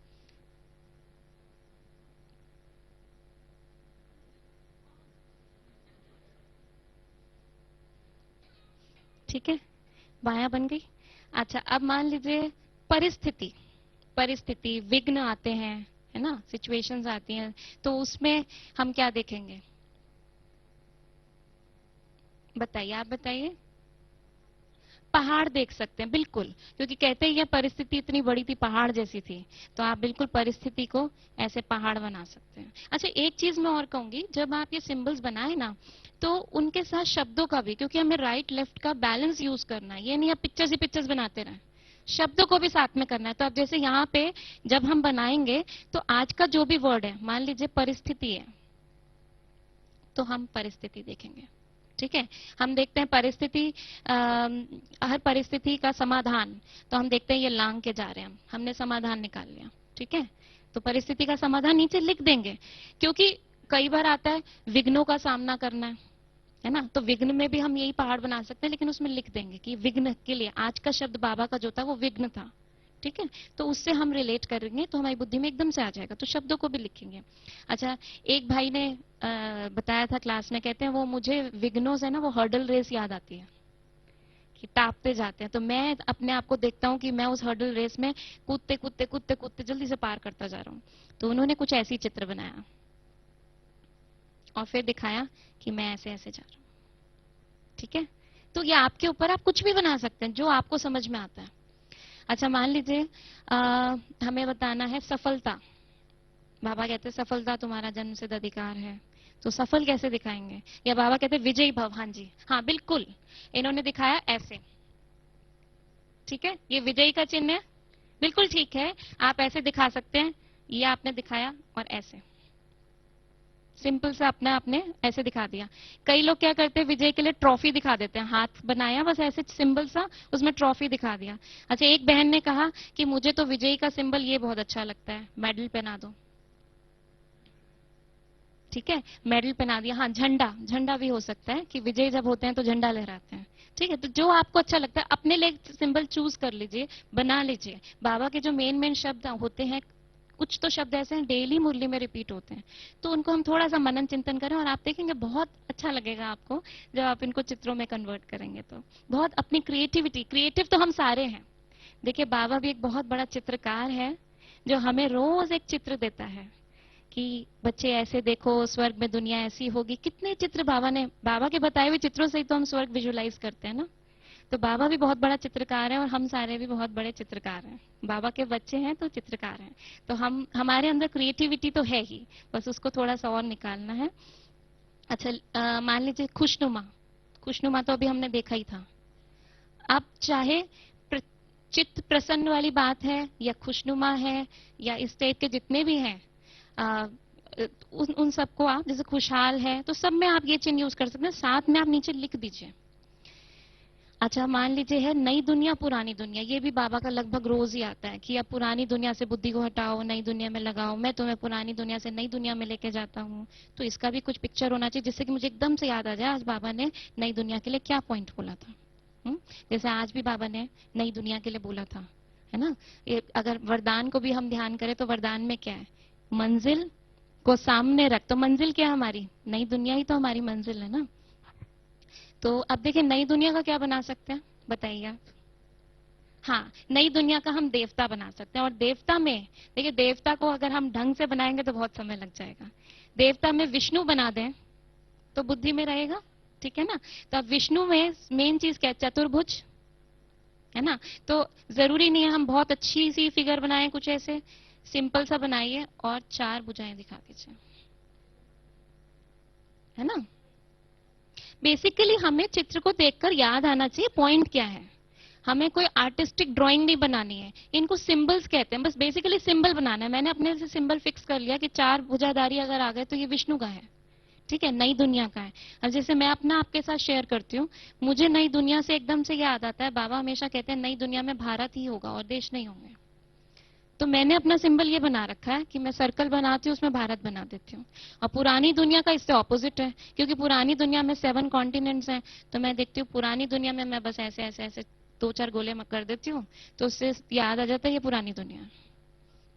ठीक है, बायां बन गई। अच्छा अब मान लीजिए परिस्थिति, परिस्थिति विघ्न आते हैं, है ना, सिचुएशंस आती हैं, तो उसमें हम क्या देखेंगे, बताइए, आप बताइए। पहाड़ देख सकते हैं बिल्कुल, क्योंकि कहते ही ये परिस्थिति इतनी बड़ी थी, पहाड़ जैसी थी, तो आप बिल्कुल परिस्थिति को ऐसे पहाड़ बना सकते हैं। अच्छा एक चीज मैं और कहूंगी, जब आप ये सिंबल्स बनाए ना तो उनके साथ शब्दों का भी, क्योंकि हमें राइट लेफ्ट का बैलेंस यूज करना है, ये नहीं आप पिक्चर्स ही पिक्चर्स बनाते रहें, शब्दों को भी साथ में करना है। तो अब जैसे यहाँ पे जब हम बनाएंगे तो आज का जो भी वर्ड है, मान लीजिए परिस्थिति है तो हम परिस्थिति देखेंगे, ठीक है। हम देखते हैं परिस्थिति, हर परिस्थिति का समाधान, तो हम देखते हैं ये लांग के जा रहे हैं, हमने समाधान निकाल लिया, ठीक है। तो परिस्थिति का समाधान नीचे लिख देंगे, क्योंकि कई बार आता है विघ्नों का सामना करना है ना, तो विघ्न में भी हम यही पहाड़ बना सकते हैं, लेकिन उसमें लिख देंगे कि विघ्न के लिए आज का शब्द बाबा का जो था वो विघ्न था, ठीक है। तो उससे हम रिलेट करेंगे तो हमारी बुद्धि में एकदम से आ जाएगा, तो शब्दों को भी लिखेंगे। अच्छा एक भाई ने बताया था क्लास में, कहते हैं वो मुझे विघ्नों से ना वो हर्डल रेस याद आती है कि टापते जाते हैं, तो मैं अपने आप को देखता हूँ कि मैं उस हर्डल रेस में कूदते कूदते कूदते कूदते जल्दी से पार करता जा रहा हूँ। तो उन्होंने कुछ ऐसी चित्र बनाया और फिर दिखाया कि मैं ऐसे ऐसे जा रहा हूँ, ठीक है। तो ये आपके ऊपर, आप कुछ भी बना सकते हैं जो आपको समझ में आता है। अच्छा मान लीजिए हमें बताना है सफलता, बाबा कहते हैं सफलता तुम्हारा जन्मसिद्ध अधिकार है, तो सफल कैसे दिखाएंगे, या बाबा कहते हैं विजयी भव, हाँ जी हाँ बिल्कुल, इन्होंने दिखाया ऐसे, ठीक है, ये विजयी का चिन्ह है, बिल्कुल ठीक है, आप ऐसे दिखा सकते हैं, ये आपने दिखाया और ऐसे सिंपल सा अपना आपने ऐसे दिखा दिया। कई लोग क्या करते हैं विजय के लिए ट्रॉफी दिखा देते हैं, हाथ बनाया बस ऐसे सिंबल सा, उसमें ट्रॉफी दिखा दिया। अच्छा एक बहन ने कहा कि मुझे तो विजयी का सिंबल ये बहुत अच्छा लगता है, मेडल पहना दो, ठीक है, मेडल पहना दिया। हाँ झंडा, झंडा भी हो सकता है कि विजय जब होते हैं तो झंडा लहराते हैं, ठीक है। तो जो आपको अच्छा लगता है अपने लिए सिंबल चूज कर लीजिए, बना लीजिए। बाबा के जो मेन मेन शब्द होते हैं, कुछ तो शब्द ऐसे हैं डेली मुरली में रिपीट होते हैं, तो उनको हम थोड़ा सा मनन चिंतन करें और आप देखेंगे बहुत अच्छा लगेगा आपको जब आप इनको चित्रों में कन्वर्ट करेंगे। तो बहुत अपनी क्रिएटिविटी, क्रिएटिव तो हम सारे हैं, देखिए बाबा भी एक बहुत बड़ा चित्रकार है जो हमें रोज एक चित्र देता है कि बच्चे ऐसे देखो स्वर्ग में दुनिया ऐसी होगी, कितने चित्र बाबा ने, बाबा के बताए हुए चित्रों से ही तो हम स्वर्ग विजुलाइज करते हैं ना। तो बाबा भी बहुत बड़ा चित्रकार है और हम सारे भी बहुत बड़े चित्रकार हैं। बाबा के बच्चे हैं तो चित्रकार हैं। तो हम हमारे अंदर क्रिएटिविटी तो है ही, बस उसको थोड़ा सा और निकालना है। अच्छा, मान लीजिए खुशनुमा। खुशनुमा तो अभी हमने देखा ही था। अब चाहे प्र, चित्त प्रसन्न वाली बात है या खुशनुमा है या इस टाइप के जितने भी हैं, आ, उन सबको आप, जैसे खुशहाल है तो सब में आप ये चिन्ह यूज कर सकते हैं, साथ में आप नीचे लिख दीजिए। अच्छा, मान लीजिए है नई दुनिया पुरानी दुनिया, ये भी बाबा का लगभग रोज ही आता है कि अब पुरानी दुनिया से बुद्धि को हटाओ, नई दुनिया में लगाओ, मैं तुम्हें पुरानी दुनिया से नई दुनिया में लेके जाता हूँ। तो इसका भी कुछ पिक्चर होना चाहिए जिससे कि मुझे एकदम से याद आ जाए आज बाबा ने नई दुनिया के लिए क्या पॉइंट बोला था। जैसे आज भी बाबा ने नई दुनिया के लिए बोला था, है ना। ये अगर वरदान को भी हम ध्यान करें तो वरदान में क्या है, मंजिल को सामने रख। तो मंजिल क्या है हमारी, नई दुनिया ही तो हमारी मंजिल है ना। तो अब देखिए नई दुनिया का क्या बना सकते हैं, बताइए आप। हाँ, नई दुनिया का हम देवता बना सकते हैं। और देवता में देखिए, देवता को अगर हम ढंग से बनाएंगे तो बहुत समय लग जाएगा। देवता में विष्णु बना दें तो बुद्धि में रहेगा, ठीक है ना। तो अब विष्णु में मेन चीज क्या है, चतुर्भुज, है ना। तो जरूरी नहीं है हम बहुत अच्छी सी फिगर बनाएं, कुछ ऐसे सिंपल सा बनाइए और 4 भुजाएं दिखा दीजिए, है ना। बेसिकली हमें चित्र को देखकर याद आना चाहिए पॉइंट क्या है। हमें कोई आर्टिस्टिक ड्राइंग नहीं बनानी है, इनको सिंबल्स कहते हैं, बस बेसिकली सिंबल बनाना है। मैंने अपने से सिंबल फिक्स कर लिया कि 4 भुजाधारी अगर आ गए तो ये विष्णु का है, ठीक है, नई दुनिया का है। अब जैसे मैं अपना आपके साथ शेयर करती हूँ, मुझे नई दुनिया से एकदम से याद आता है, बाबा हमेशा कहते हैं नई दुनिया में भारत ही होगा और देश नहीं होंगे। तो मैंने अपना सिंबल ये बना रखा है कि मैं सर्कल बनाती हूँ उसमें भारत बना देती हूँ। और पुरानी दुनिया का इससे ऑपोजिट है, क्योंकि पुरानी दुनिया में 7 कॉन्टिनेंट्स हैं। तो मैं देखती हूँ पुरानी दुनिया में मैं बस ऐसे ऐसे ऐसे 2-4 गोले कर देती हूँ, तो उससे याद आ जाता है ये पुरानी दुनिया है।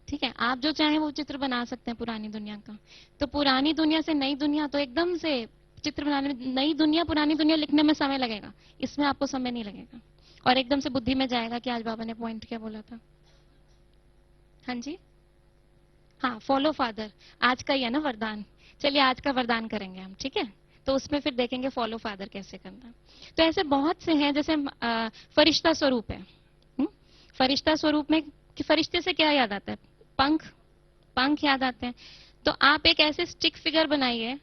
ठीक है, आप जो चाहें वो चित्र बना सकते हैं पुरानी दुनिया का। तो पुरानी दुनिया से नई दुनिया, तो एकदम से चित्र बनाने में, नई दुनिया पुरानी दुनिया लिखने में समय लगेगा, इसमें आपको समय नहीं लगेगा। और एकदम से बुद्धि में जाएगा कि आज बाबा ने पॉइंट क्या बोला था। हाँ जी, हाँ, फॉलो फादर आज का ही है ना वरदान। चलिए आज का वरदान करेंगे हम, ठीक है। तो उसमें फिर देखेंगे फॉलो फादर कैसे करना। तो ऐसे बहुत से हैं, जैसे फरिश्ता स्वरूप है। फरिश्ता स्वरूप में कि फरिश्ते से क्या याद आता है, पंख, पंख याद आते हैं। तो आप एक ऐसे स्टिक फिगर बनाइए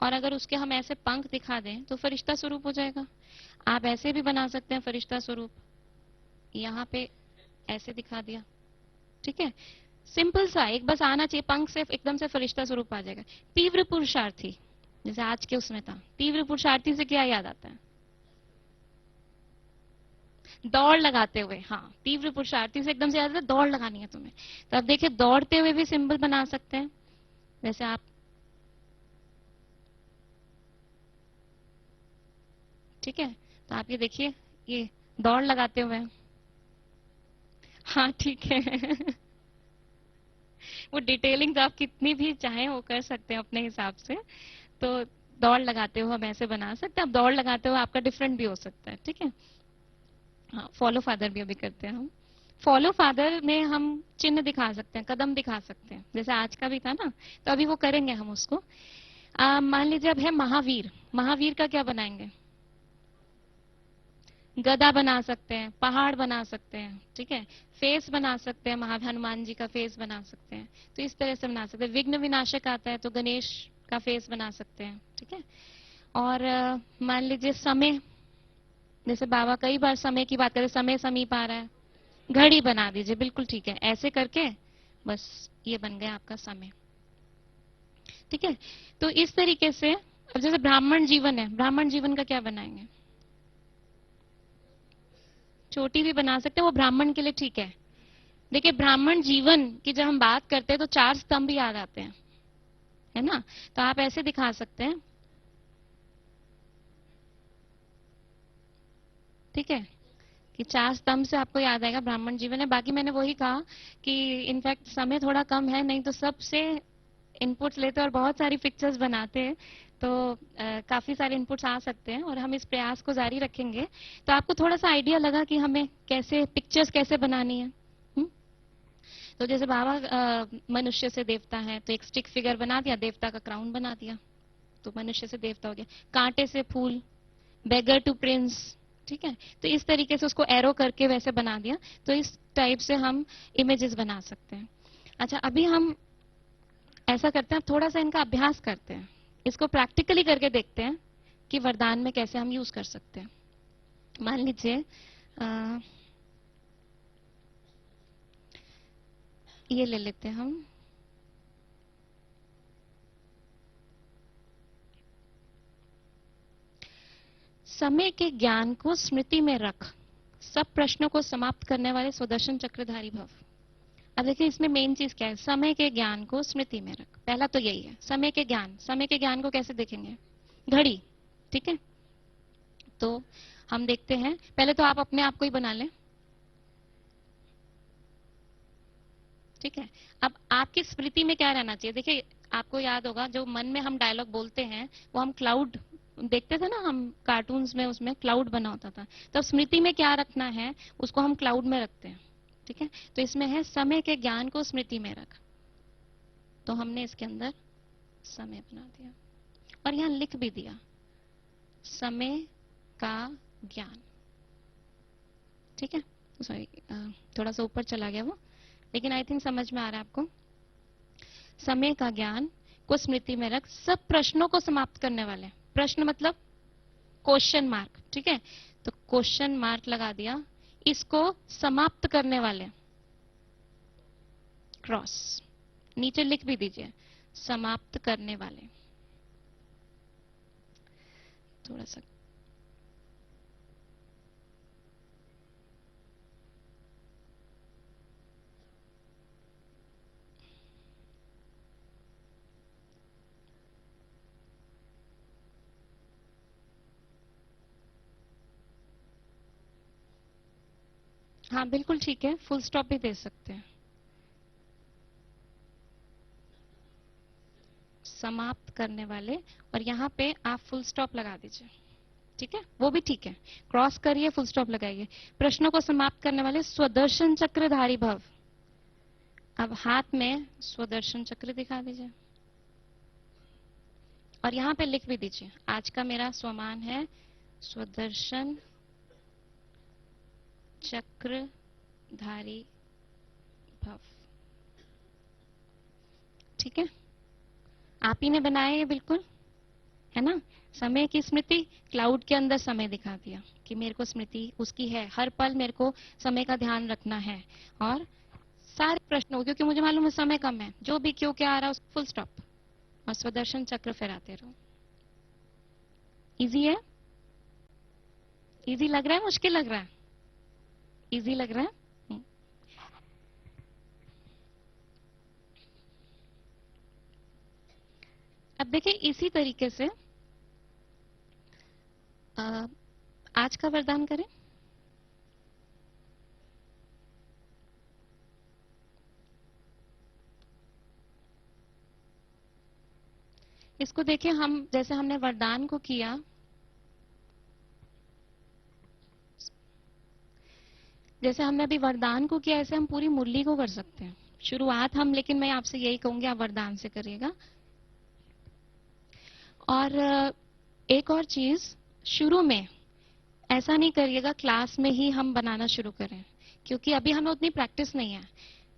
और अगर उसके हम ऐसे पंख दिखा दें तो फरिश्ता स्वरूप हो जाएगा। आप ऐसे भी बना सकते हैं फरिश्ता स्वरूप, यहाँ पे ऐसे दिखा दिया, ठीक है। सिंपल सा एक बस आना चाहिए, पंख से एकदम से फरिश्ता स्वरूप आ जाएगा। तीव्र पुरुषार्थी, जैसे आज के उसमें था, तीव्र पुरुषार्थी से क्या याद आता है, दौड़ लगाते हुए। हाँ, तीव्र पुरुषार्थी से एकदम से याद आता है दौड़ लगानी है तुम्हें। तो अब देखिए दौड़ते हुए भी सिंबल बना सकते हैं, जैसे आप, ठीक है। तो आप ये देखिए, ये दौड़ लगाते हुए, हाँ ठीक है। वो डिटेलिंग आप कितनी भी चाहें वो कर सकते हैं अपने हिसाब से। तो दौड़ लगाते हुए हम ऐसे बना सकते हैं। अब दौड़ लगाते हुए आपका डिफरेंट भी हो सकता है, ठीक है। हाँ, फॉलो फादर भी अभी करते हैं हम। फॉलो फादर में हम चिन्ह दिखा सकते हैं, कदम दिखा सकते हैं, जैसे आज का भी था ना। तो अभी वो करेंगे हम उसको। मान लीजिए अब है महावीर। महावीर का क्या बनाएंगे, गदा बना सकते हैं, पहाड़ बना सकते हैं, ठीक है। फेस बना सकते हैं, हनुमान जी का फेस बना सकते हैं। तो इस तरह से बना सकते हैं। विघ्न विनाशक आता है तो गणेश का फेस बना सकते हैं, ठीक है। और मान लीजिए समय, जैसे बाबा कई बार समय की बात करें, समय समीप आ रहा है, घड़ी बना दीजिए, बिल्कुल ठीक है। ऐसे करके बस ये बन गया आपका समय, ठीक है। तो इस तरीके से अब जैसे ब्राह्मण जीवन है, ब्राह्मण जीवन का क्या बनाएंगे, चोटी भी बना सकते हैं, वो ब्राह्मण के लिए ठीक है। देखिए ब्राह्मण जीवन की जब हम बात करते हैं तो 4 स्तंभ याद आते हैं, है ना। तो आप ऐसे दिखा सकते हैं, ठीक है, कि 4 स्तंभ से आपको याद आएगा ब्राह्मण जीवन है। बाकी मैंने वही कहा कि इनफैक्ट समय थोड़ा कम है, नहीं तो सबसे इनपुट्स लेते हैं और बहुत सारी पिक्चर्स बनाते हैं। तो काफी सारे इनपुट्स आ सकते हैं और हम इस प्रयास को जारी रखेंगे। तो आपको थोड़ा सा आइडिया लगा कि हमें कैसे पिक्चर्स कैसे बनानी है। तो जैसे बाबा मनुष्य से देवता है तो एक स्टिक फिगर बना दिया, देवता का क्राउन बना दिया, तो मनुष्य से देवता हो गया। कांटे से फूल, बेगर टू प्रिंस, ठीक है, तो इस तरीके से उसको एरो करके वैसे बना दिया। तो इस टाइप से हम इमेजेस बना सकते हैं। अच्छा, अभी हम ऐसा करते हैं, थोड़ा सा इनका अभ्यास करते हैं, इसको प्रैक्टिकली करके देखते हैं कि वरदान में कैसे हम यूज कर सकते हैं। मान लीजिए ये ले लेते हैं हम। समय के ज्ञान को स्मृति में रख, सब प्रश्नों को समाप्त करने वाले सुदर्शन चक्रधारी भव। अब देखिए इसमें मेन चीज क्या है, समय के ज्ञान को स्मृति में रख। पहला तो यही है, समय के ज्ञान। समय के ज्ञान को कैसे देखेंगे? घड़ी, ठीक है। तो हम देखते हैं, पहले तो आप अपने आप को ही बना लें, ठीक है। अब आपकी स्मृति में क्या रहना चाहिए? देखिए आपको याद होगा जो मन में हम डायलॉग बोलते हैं वो हम क्लाउड देखते थे ना, हम कार्टून्स में, उसमें क्लाउड बना होता था। तो स्मृति में क्या रखना है उसको हम क्लाउड में रखते हैं, ठीक है। तो इसमें है समय के ज्ञान को स्मृति में रख, तो हमने इसके अंदर समय बना दिया और यहां लिख भी दिया समय का ज्ञान, ठीक है। सॉरी, थोड़ा सा ऊपर चला गया वो, लेकिन आई थिंक समझ में आ रहा है आपको। समय का ज्ञान को स्मृति में रख, सब प्रश्नों को समाप्त करने वाले, प्रश्न मतलब क्वेश्चन मार्क, ठीक है। तो क्वेश्चन मार्क लगा दिया, इसको समाप्त करने वाले क्रॉस, नीचे लिख भी दीजिए समाप्त करने वाले, थोड़ा सा। हाँ बिल्कुल ठीक है, फुल स्टॉप भी दे सकते हैं। समाप्त करने वाले, और यहाँ पे आप फुल स्टॉप लगा दीजिए, ठीक है, वो भी ठीक है। क्रॉस करिए, फुल स्टॉप लगाइए। प्रश्नों को समाप्त करने वाले स्वदर्शन चक्रधारी भव। अब हाथ में स्वदर्शन चक्र दिखा दीजिए और यहाँ पे लिख भी दीजिए, आज का मेरा स्वमान है स्वदर्शन चक्रधारी भव, ठीक है। आप ही ने बनाया ये, बिल्कुल है ना। समय की स्मृति, क्लाउड के अंदर समय दिखा दिया कि मेरे को स्मृति उसकी है, हर पल मेरे को समय का ध्यान रखना है। और सारे प्रश्नों, क्योंकि मुझे मालूम है समय कम है, जो भी क्यों क्या आ रहा है फुल स्टॉप, और स्वदर्शन चक्र फहराते रहो। इजी है? इजी लग रहा है, मुश्किल लग रहा है? इजी लग रहा है। अब देखिए इसी तरीके से आज का वरदान करें। इसको देखिए, हम जैसे हमने वरदान को किया, जैसे हमने अभी वरदान को किया, ऐसे हम पूरी मुरली को कर सकते हैं। शुरुआत हम, लेकिन मैं आपसे यही कहूंगी आप वरदान से करिएगा। और एक और चीज, शुरू में ऐसा नहीं करिएगा क्लास में ही हम बनाना शुरू करें, क्योंकि अभी हमें उतनी प्रैक्टिस नहीं है।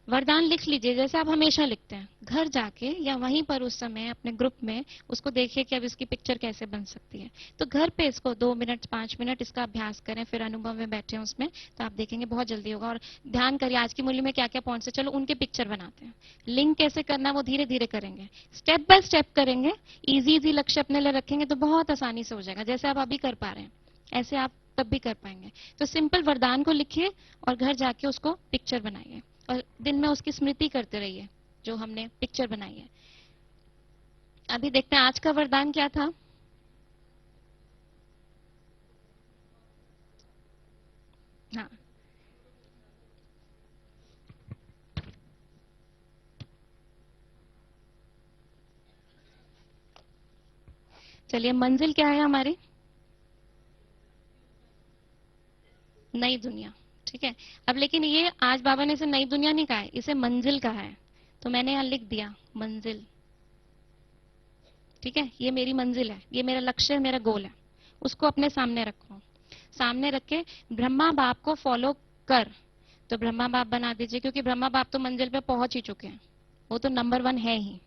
वरदान लिख लीजिए जैसे आप हमेशा लिखते हैं, घर जाके या वहीं पर उस समय अपने ग्रुप में उसको देखिए कि अब इसकी पिक्चर कैसे बन सकती है। तो घर पे इसको 2 मिनट 5 मिनट इसका अभ्यास करें, फिर अनुभव में बैठे उसमें, तो आप देखेंगे बहुत जल्दी होगा। और ध्यान करिए आज की मूल्य में क्या क्या पॉइंट्स है, चलो उनके पिक्चर बनाते हैं। लिंक कैसे करना वो धीरे धीरे करेंगे, स्टेप बाय स्टेप करेंगे। इजी इजी लक्ष्य अपने लिए रखेंगे तो बहुत आसानी से हो जाएगा। जैसे आप अभी कर पा रहे हैं ऐसे आप तब भी कर पाएंगे। तो सिंपल वरदान को लिखिए और घर जाके उसको पिक्चर बनाइए, और दिन में उसकी स्मृति करते रहिए जो हमने पिक्चर बनाई है। अभी देखते हैं आज का वरदान क्या था। हाँ, चलिए, मंजिल क्या है हमारी? नई दुनिया, ठीक है। अब लेकिन ये आज बाबा ने इसे नई दुनिया नहीं कहा है, इसे मंजिल कहा है, तो मैंने यहां लिख दिया मंजिल, ठीक है। ये मेरी मंजिल है, ये मेरा लक्ष्य है, मेरा गोल है, उसको अपने सामने रखो। सामने रख के ब्रह्मा बाप को फॉलो कर, तो ब्रह्मा बाप बना दीजिए, क्योंकि ब्रह्मा बाप तो मंजिल पे पहुंच ही चुके हैं, वो तो नंबर 1 है ही।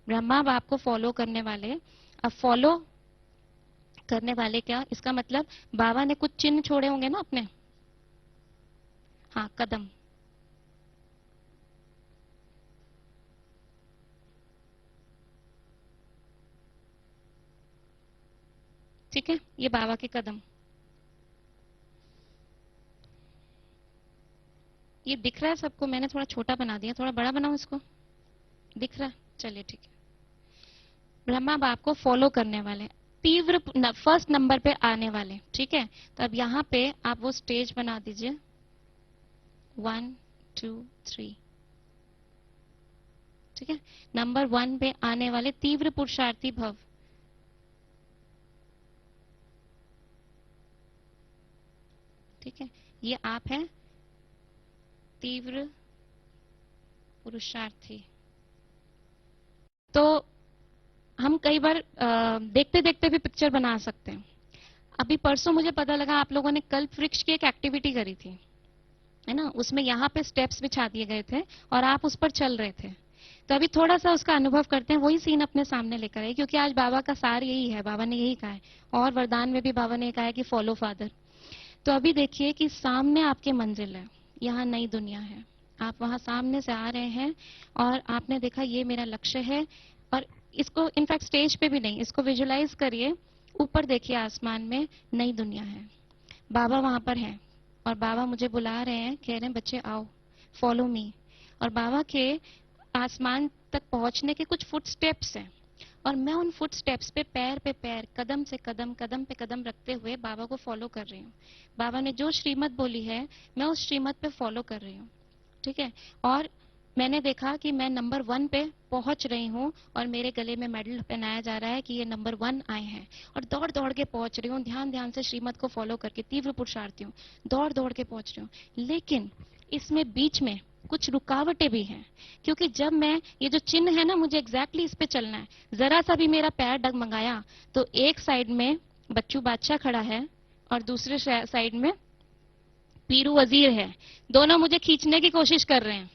ब्रह्मा बाप को फॉलो करने वाले, अब फॉलो करने वाले क्या, इसका मतलब बाबा ने कुछ चिन्ह छोड़े होंगे ना अपने, हाँ कदम, ठीक है, ये बाबा के कदम, ये दिख रहा है सबको, मैंने थोड़ा छोटा बना दिया, थोड़ा बड़ा बनाऊं इसको, दिख रहा है, चलिए ठीक है। ब्रह्मा बाप को फॉलो करने वाले, तीव्र फर्स्ट नंबर पे आने वाले, ठीक है। तो अब यहाँ पे आप वो स्टेज बना दीजिए, 1 2 3, ठीक है। नंबर 1 पे आने वाले तीव्र पुरुषार्थी भव, ठीक है, ये आप हैं तीव्र पुरुषार्थी। तो हम कई बार देखते देखते भी पिक्चर बना सकते हैं। अभी परसों मुझे पता लगा आप लोगों ने कल्प वृक्ष की एक एक्टिविटी करी थी, है ना, उसमें यहाँ पे स्टेप्स बिछा दिए गए थे और आप उस पर चल रहे थे। तो अभी थोड़ा सा उसका अनुभव करते हैं, वही सीन अपने सामने लेकर आए, क्योंकि आज बाबा का सार यही है, बाबा ने यही कहा है, और वरदान में भी बाबा ने कहा है कि फॉलो फादर। तो अभी देखिए कि सामने आपके मंजिल है, यहाँ नई दुनिया है, आप वहां सामने से आ रहे हैं और आपने देखा ये मेरा लक्ष्य है। और इसको इनफैक्ट स्टेज पे भी नहीं, इसको विजुलाइज करिए, ऊपर देखिए आसमान में नई दुनिया है, बाबा वहां पर हैं और बाबा मुझे बुला रहे हैं, कह रहे हैं बच्चे आओ फॉलो मी। और बाबा के आसमान तक पहुंचने के कुछ फुट स्टेप्स हैं और मैं उन फुट स्टेप्स पे पैर, कदम से कदम, कदम पे कदम रखते हुए बाबा को फॉलो कर रही हूँ। बाबा ने जो श्रीमत बोली है मैं उस श्रीमत पे फॉलो कर रही हूँ, ठीक है। और मैंने देखा कि मैं नंबर 1 पे पहुंच रही हूँ और मेरे गले में मेडल पहनाया जा रहा है कि ये नंबर 1 आए हैं, और दौड़ दौड़ के पहुंच रही हूँ, ध्यान ध्यान से श्रीमत को फॉलो करके, तीव्र पुरुषार्थी हूँ, दौड़ दौड़ के पहुंच रही हूँ। लेकिन इसमें बीच में कुछ रुकावटें भी हैं, क्योंकि जब मैं ये जो चिन्ह है ना, मुझे एग्जैक्टली इस पे चलना है, जरा सा भी मेरा पैर डगमगाया तो एक साइड में बच्चू बादशाह खड़ा है और दूसरे साइड में पीरू वजीर है, दोनों मुझे खींचने की कोशिश कर रहे हैं।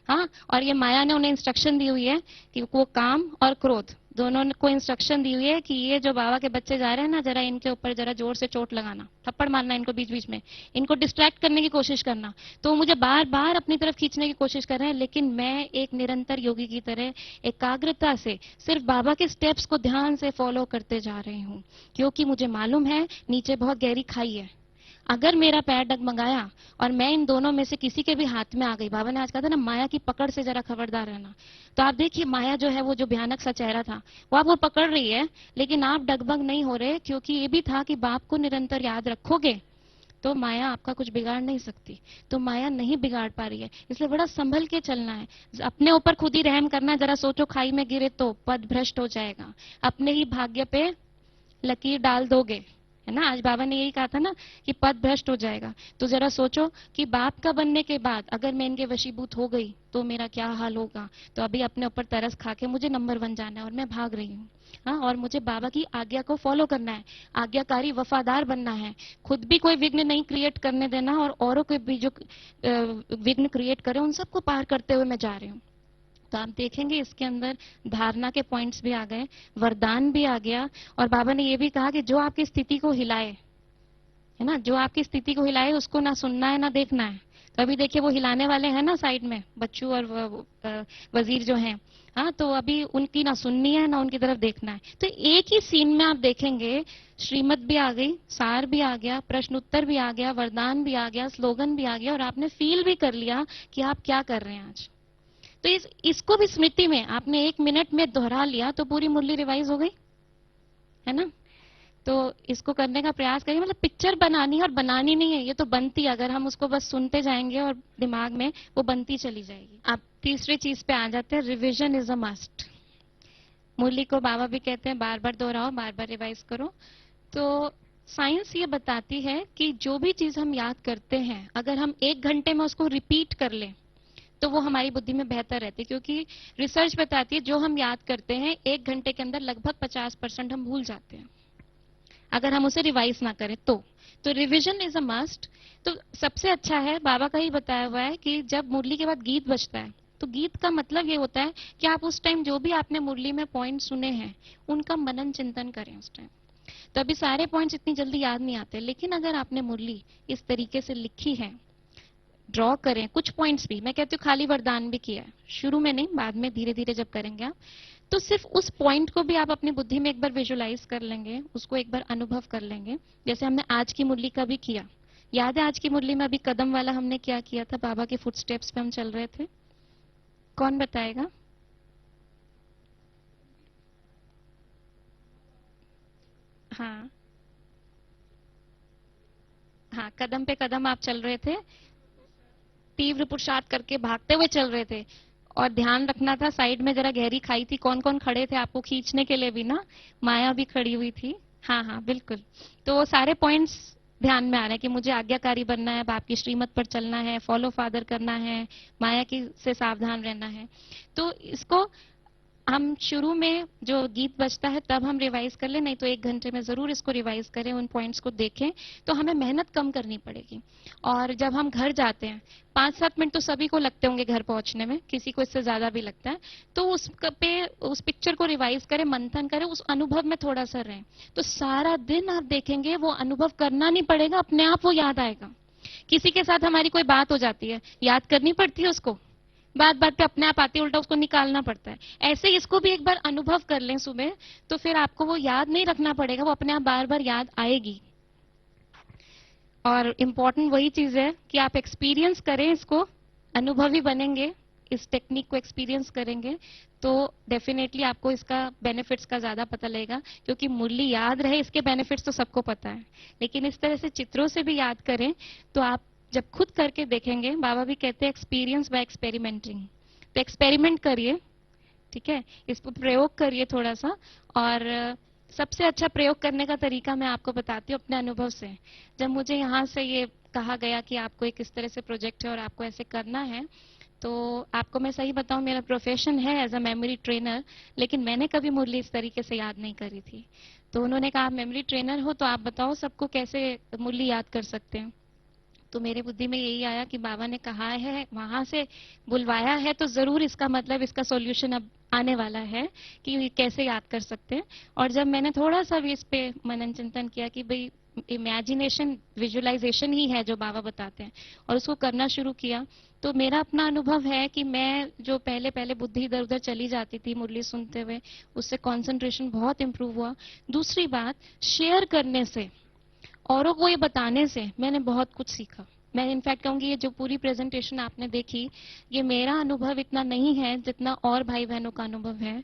हाँ, और ये माया ने उन्हें इंस्ट्रक्शन दी हुई है कि वो काम और क्रोध दोनों को इंस्ट्रक्शन दी हुई है कि ये जो बाबा के बच्चे जा रहे हैं ना, जरा इनके ऊपर जरा जोर से चोट लगाना, थप्पड़ मारना इनको बीच बीच में, इनको डिस्ट्रैक्ट करने की कोशिश करना। तो मुझे बार बार अपनी तरफ खींचने की कोशिश कर रहे हैं, लेकिन मैं एक निरंतर योगी की तरह एकाग्रता से सिर्फ बाबा के स्टेप्स को ध्यान से फॉलो करते जा रही हूँ, क्योंकि मुझे मालूम है नीचे बहुत गहरी खाई है। अगर मेरा पैर डगमगाया और मैं इन दोनों में से किसी के भी हाथ में आ गई, बाबा ने आज कहा था ना, माया की पकड़ से जरा खबरदार रहना, तो आप देखिए माया जो है, वो जो भयानक सा चेहरा था वो आपको पकड़ रही है, लेकिन आप डगमग नहीं हो रहे, क्योंकि ये भी था कि बाप को निरंतर याद रखोगे तो माया आपका कुछ बिगाड़ नहीं सकती। तो माया नहीं बिगाड़ पा रही है, इसलिए बड़ा संभल के चलना है, अपने ऊपर खुद ही रहम करना है। जरा सोचो खाई में गिरे तो पद भ्रष्ट हो जाएगा, अपने ही भाग्य पे लकीर डाल दोगे, है ना। आज बाबा ने यही कहा था ना कि पद भ्रष्ट हो जाएगा। तो जरा सोचो कि बाप का बनने के बाद अगर मैं इनके वशीभूत हो गई तो मेरा क्या हाल होगा। तो अभी अपने ऊपर तरस खा के मुझे नंबर 1 जाना है और मैं भाग रही हूँ। हाँ, और मुझे बाबा की आज्ञा को फॉलो करना है, आज्ञाकारी वफादार बनना है, खुद भी कोई विघ्न नहीं क्रिएट करने देना, और औरों के भी जो विघ्न क्रिएट करे उन सबको पार करते हुए मैं जा रही हूँ। तो आप देखेंगे इसके अंदर धारणा के पॉइंट्स भी आ गए, वरदान भी आ गया, और बाबा ने ये भी कहा कि जो आपकी स्थिति को हिलाए, है ना, जो आपकी स्थिति को हिलाए उसको ना सुनना है ना देखना है। तो अभी देखिए वो हिलाने वाले हैं ना साइड में, बच्चू और वजीर जो हैं। हाँ, तो अभी उनकी ना सुननी है ना उनकी तरफ देखना है। तो एक ही सीन में आप देखेंगे श्रीमत भी आ गई, सार भी आ गया, प्रश्न उत्तर भी आ गया, वरदान भी आ गया, स्लोगन भी आ गया, और आपने फील भी कर लिया कि आप क्या कर रहे हैं आज। तो इसको भी स्मृति में आपने 1 मिनट में दोहरा लिया तो पूरी मुरली रिवाइज हो गई, है ना। तो इसको करने का प्रयास करिए, मतलब पिक्चर बनानी है और बनानी नहीं है, ये तो बनती है, अगर हम उसको बस सुनते जाएंगे और दिमाग में वो बनती चली जाएगी। अब तीसरी चीज पे आ जाते हैं, रिविजन इज अ मस्ट। मुरली को बाबा भी कहते हैं बार बार दोहराओ, बार बार रिवाइज करो। तो साइंस ये बताती है कि जो भी चीज हम याद करते हैं, अगर हम 1 घंटे में उसको रिपीट कर लें तो वो हमारी बुद्धि में बेहतर रहती है, क्योंकि रिसर्च बताती है जो हम याद करते हैं 1 घंटे के अंदर लगभग 50% हम भूल जाते हैं। अगर हम उसे रिवाइज ना करें तो रिवीजन इज अ मस्ट। तो सबसे अच्छा है, बाबा का ही बताया हुआ है कि जब मुरली के बाद गीत बजता है, तो गीत का मतलब ये होता है कि आप उस टाइम जो भी आपने मुरली में पॉइंट सुने हैं उनका मनन चिंतन करें उस टाइम। तो अभी सारे पॉइंट्स इतनी जल्दी याद नहीं आते, लेकिन अगर आपने मुरली इस तरीके से लिखी है, ड्रॉ करें कुछ पॉइंट्स भी, मैं कहती हूँ खाली वरदान भी किया है, शुरू में नहीं, बाद में धीरे धीरे जब करेंगे आप, तो सिर्फ उस पॉइंट को भी आप अपनी बुद्धि में एक बार विजुलाइज कर लेंगे, उसको एक बार अनुभव कर लेंगे। जैसे हमने आज की मुरली का भी किया, याद है आज की मुरली में अभी कदम वाला हमने क्या किया था, बाबा के फुटस्टेप्स पे हम चल रहे थे, कौन बताएगा? हाँ, हाँ, कदम पे कदम आप चल रहे थे, तीव्र पुरुषार्थ करके भागते हुए चल रहे थे। और ध्यान रखना था, साइड में जरा गहरी खाई थी, कौन कौन खड़े थे आपको खींचने के लिए भी ना, माया भी खड़ी हुई थी। हाँ हाँ बिल्कुल। तो वो सारे पॉइंट्स ध्यान में आ रहे हैं कि मुझे आज्ञाकारी बनना है, बाप की श्रीमत पर चलना है, फॉलो फादर करना है, माया की से सावधान रहना है। तो इसको हम शुरू में जो गीत बजता है तब हम रिवाइज कर ले, नहीं तो 1 घंटे में जरूर इसको रिवाइज करें, उन पॉइंट्स को देखें, तो हमें मेहनत कम करनी पड़ेगी। और जब हम घर जाते हैं, 5-7 मिनट तो सभी को लगते होंगे घर पहुंचने में, किसी को इससे ज्यादा भी लगता है, तो उस पिक्चर को रिवाइज करें, मंथन करें, उस अनुभव में थोड़ा सा रहें, तो सारा दिन आप देखेंगे वो अनुभव करना नहीं पड़ेगा, अपने आप वो याद आएगा। किसी के साथ हमारी कोई बात हो जाती है, याद करनी पड़ती है उसको, बात बात पे अपने आप आती है, उल्टा उसको निकालना पड़ता है। ऐसे ही इसको भी एक बार अनुभव कर लें सुबह, तो फिर आपको वो याद नहीं रखना पड़ेगा, वो अपने आप बार बार याद आएगी। और इम्पोर्टेंट वही चीज है कि आप एक्सपीरियंस करें इसको, अनुभवी बनेंगे, इस टेक्निक को एक्सपीरियंस करेंगे, तो डेफिनेटली आपको इसका बेनिफिट्स का ज्यादा पता लगेगा। क्योंकि मुरली याद रहे, इसके बेनिफिट्स तो सबको पता है, लेकिन इस तरह से चित्रों से भी याद करें, तो आप जब खुद करके देखेंगे, बाबा भी कहते हैं एक्सपीरियंस बाय एक्सपेरिमेंटिंग, तो एक्सपेरिमेंट करिए, ठीक है, इस पर प्रयोग करिए थोड़ा सा। और सबसे अच्छा प्रयोग करने का तरीका मैं आपको बताती हूँ अपने अनुभव से। जब मुझे यहाँ से ये कहा गया कि आपको एक इस तरह से प्रोजेक्ट है और आपको ऐसे करना है, तो आपको मैं सही बताऊं, मेरा प्रोफेशन है एज अ मेमोरी ट्रेनर, लेकिन मैंने कभी मुरली इस तरीके से याद नहीं करी थी। तो उन्होंने कहा आप मेमोरी ट्रेनर हो, तो आप बताओ सबको कैसे मुरली याद कर सकते हैं। तो मेरे बुद्धि में यही आया कि बाबा ने कहा है, वहां से बुलवाया है, तो जरूर इसका मतलब इसका सॉल्यूशन अब आने वाला है कि ये कैसे याद कर सकते हैं। और जब मैंने थोड़ा सा भी इस पे मनन चिंतन किया कि भाई इमेजिनेशन विजुअलाइजेशन ही है जो बाबा बताते हैं, और उसको करना शुरू किया, तो मेरा अपना अनुभव है कि मैं जो पहले पहले बुद्धि इधर उधर चली जाती थी मुरली सुनते हुए, उससे कंसंट्रेशन बहुत इंप्रूव हुआ। दूसरी बात, शेयर करने से, औरों को ये बताने से मैंने बहुत कुछ सीखा। मैं इनफैक्ट कहूंगी ये जो पूरी प्रेजेंटेशन आपने देखी, ये मेरा अनुभव इतना नहीं है जितना और भाई बहनों का अनुभव है।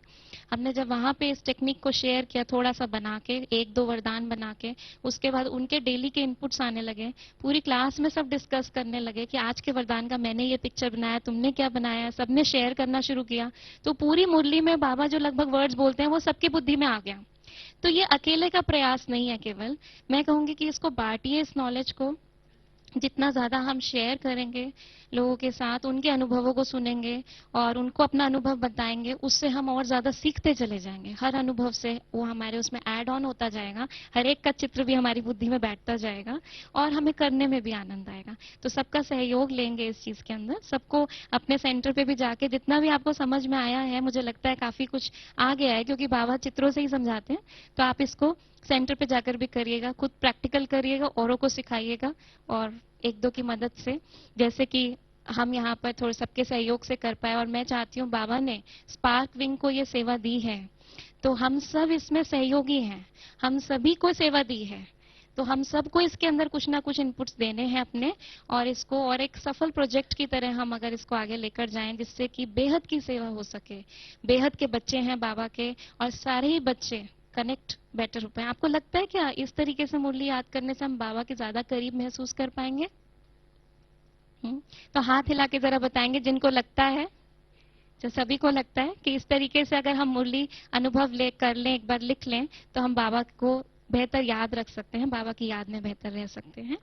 हमने जब वहां पे इस टेक्निक को शेयर किया, थोड़ा सा बना के, 1-2 वरदान बना के, उसके बाद उनके डेली के इनपुट्स आने लगे, पूरी क्लास में सब डिस्कस करने लगे कि आज के वरदान का मैंने ये पिक्चर बनाया, तुमने क्या बनाया, सबने शेयर करना शुरू किया। तो पूरी मुरली में बाबा जो लगभग वर्ड्स बोलते हैं वो सबकी बुद्धि में आ गया। तो ये अकेले का प्रयास नहीं है केवल, मैं कहूंगी कि इसको बांटिए, इस नॉलेज को, जितना ज्यादा हम शेयर करेंगे लोगों के साथ, उनके अनुभवों को सुनेंगे और उनको अपना अनुभव बताएंगे, उससे हम और ज्यादा सीखते चले जाएंगे। हर अनुभव से वो हमारे उसमें ऐड ऑन होता जाएगा, हर एक का चित्र भी हमारी बुद्धि में बैठता जाएगा और हमें करने में भी आनंद आएगा। तो सबका सहयोग लेंगे इस चीज के अंदर, सबको अपने सेंटर पे भी जाके जितना भी आपको समझ में आया है, मुझे लगता है काफी कुछ आ गया है, क्योंकि बाबा चित्रों से ही समझाते हैं, तो आप इसको सेंटर पे जाकर भी करिएगा, खुद प्रैक्टिकल करिएगा, औरों को सिखाइएगा, और 1-2 की मदद से, जैसे कि हम यहाँ पर थोड़े सबके सहयोग से कर पाए। और मैं चाहती हूँ, बाबा ने स्पार्क विंग को ये सेवा दी है, तो हम सब इसमें सहयोगी हैं, हम सभी को सेवा दी है, तो हम सबको इसके अंदर कुछ ना कुछ इनपुट्स देने हैं अपने, और इसको और एक सफल प्रोजेक्ट की तरह हम अगर इसको आगे लेकर जाएं, जिससे कि बेहद की सेवा हो सके। बेहद के बच्चे हैं बाबा के, और सारे ही बच्चे कनेक्ट बेटर हो पाए। आपको लगता है क्या इस तरीके से मुरली याद करने से हम बाबा के ज्यादा करीब महसूस कर पाएंगे? तो हाथ हिला के जरा बताएंगे जिनको लगता है। जो सभी को लगता है कि इस तरीके से अगर हम मुरली अनुभव ले कर लें, एक बार लिख लें, तो हम बाबा को बेहतर याद रख सकते हैं, बाबा की याद में बेहतर रह सकते हैं।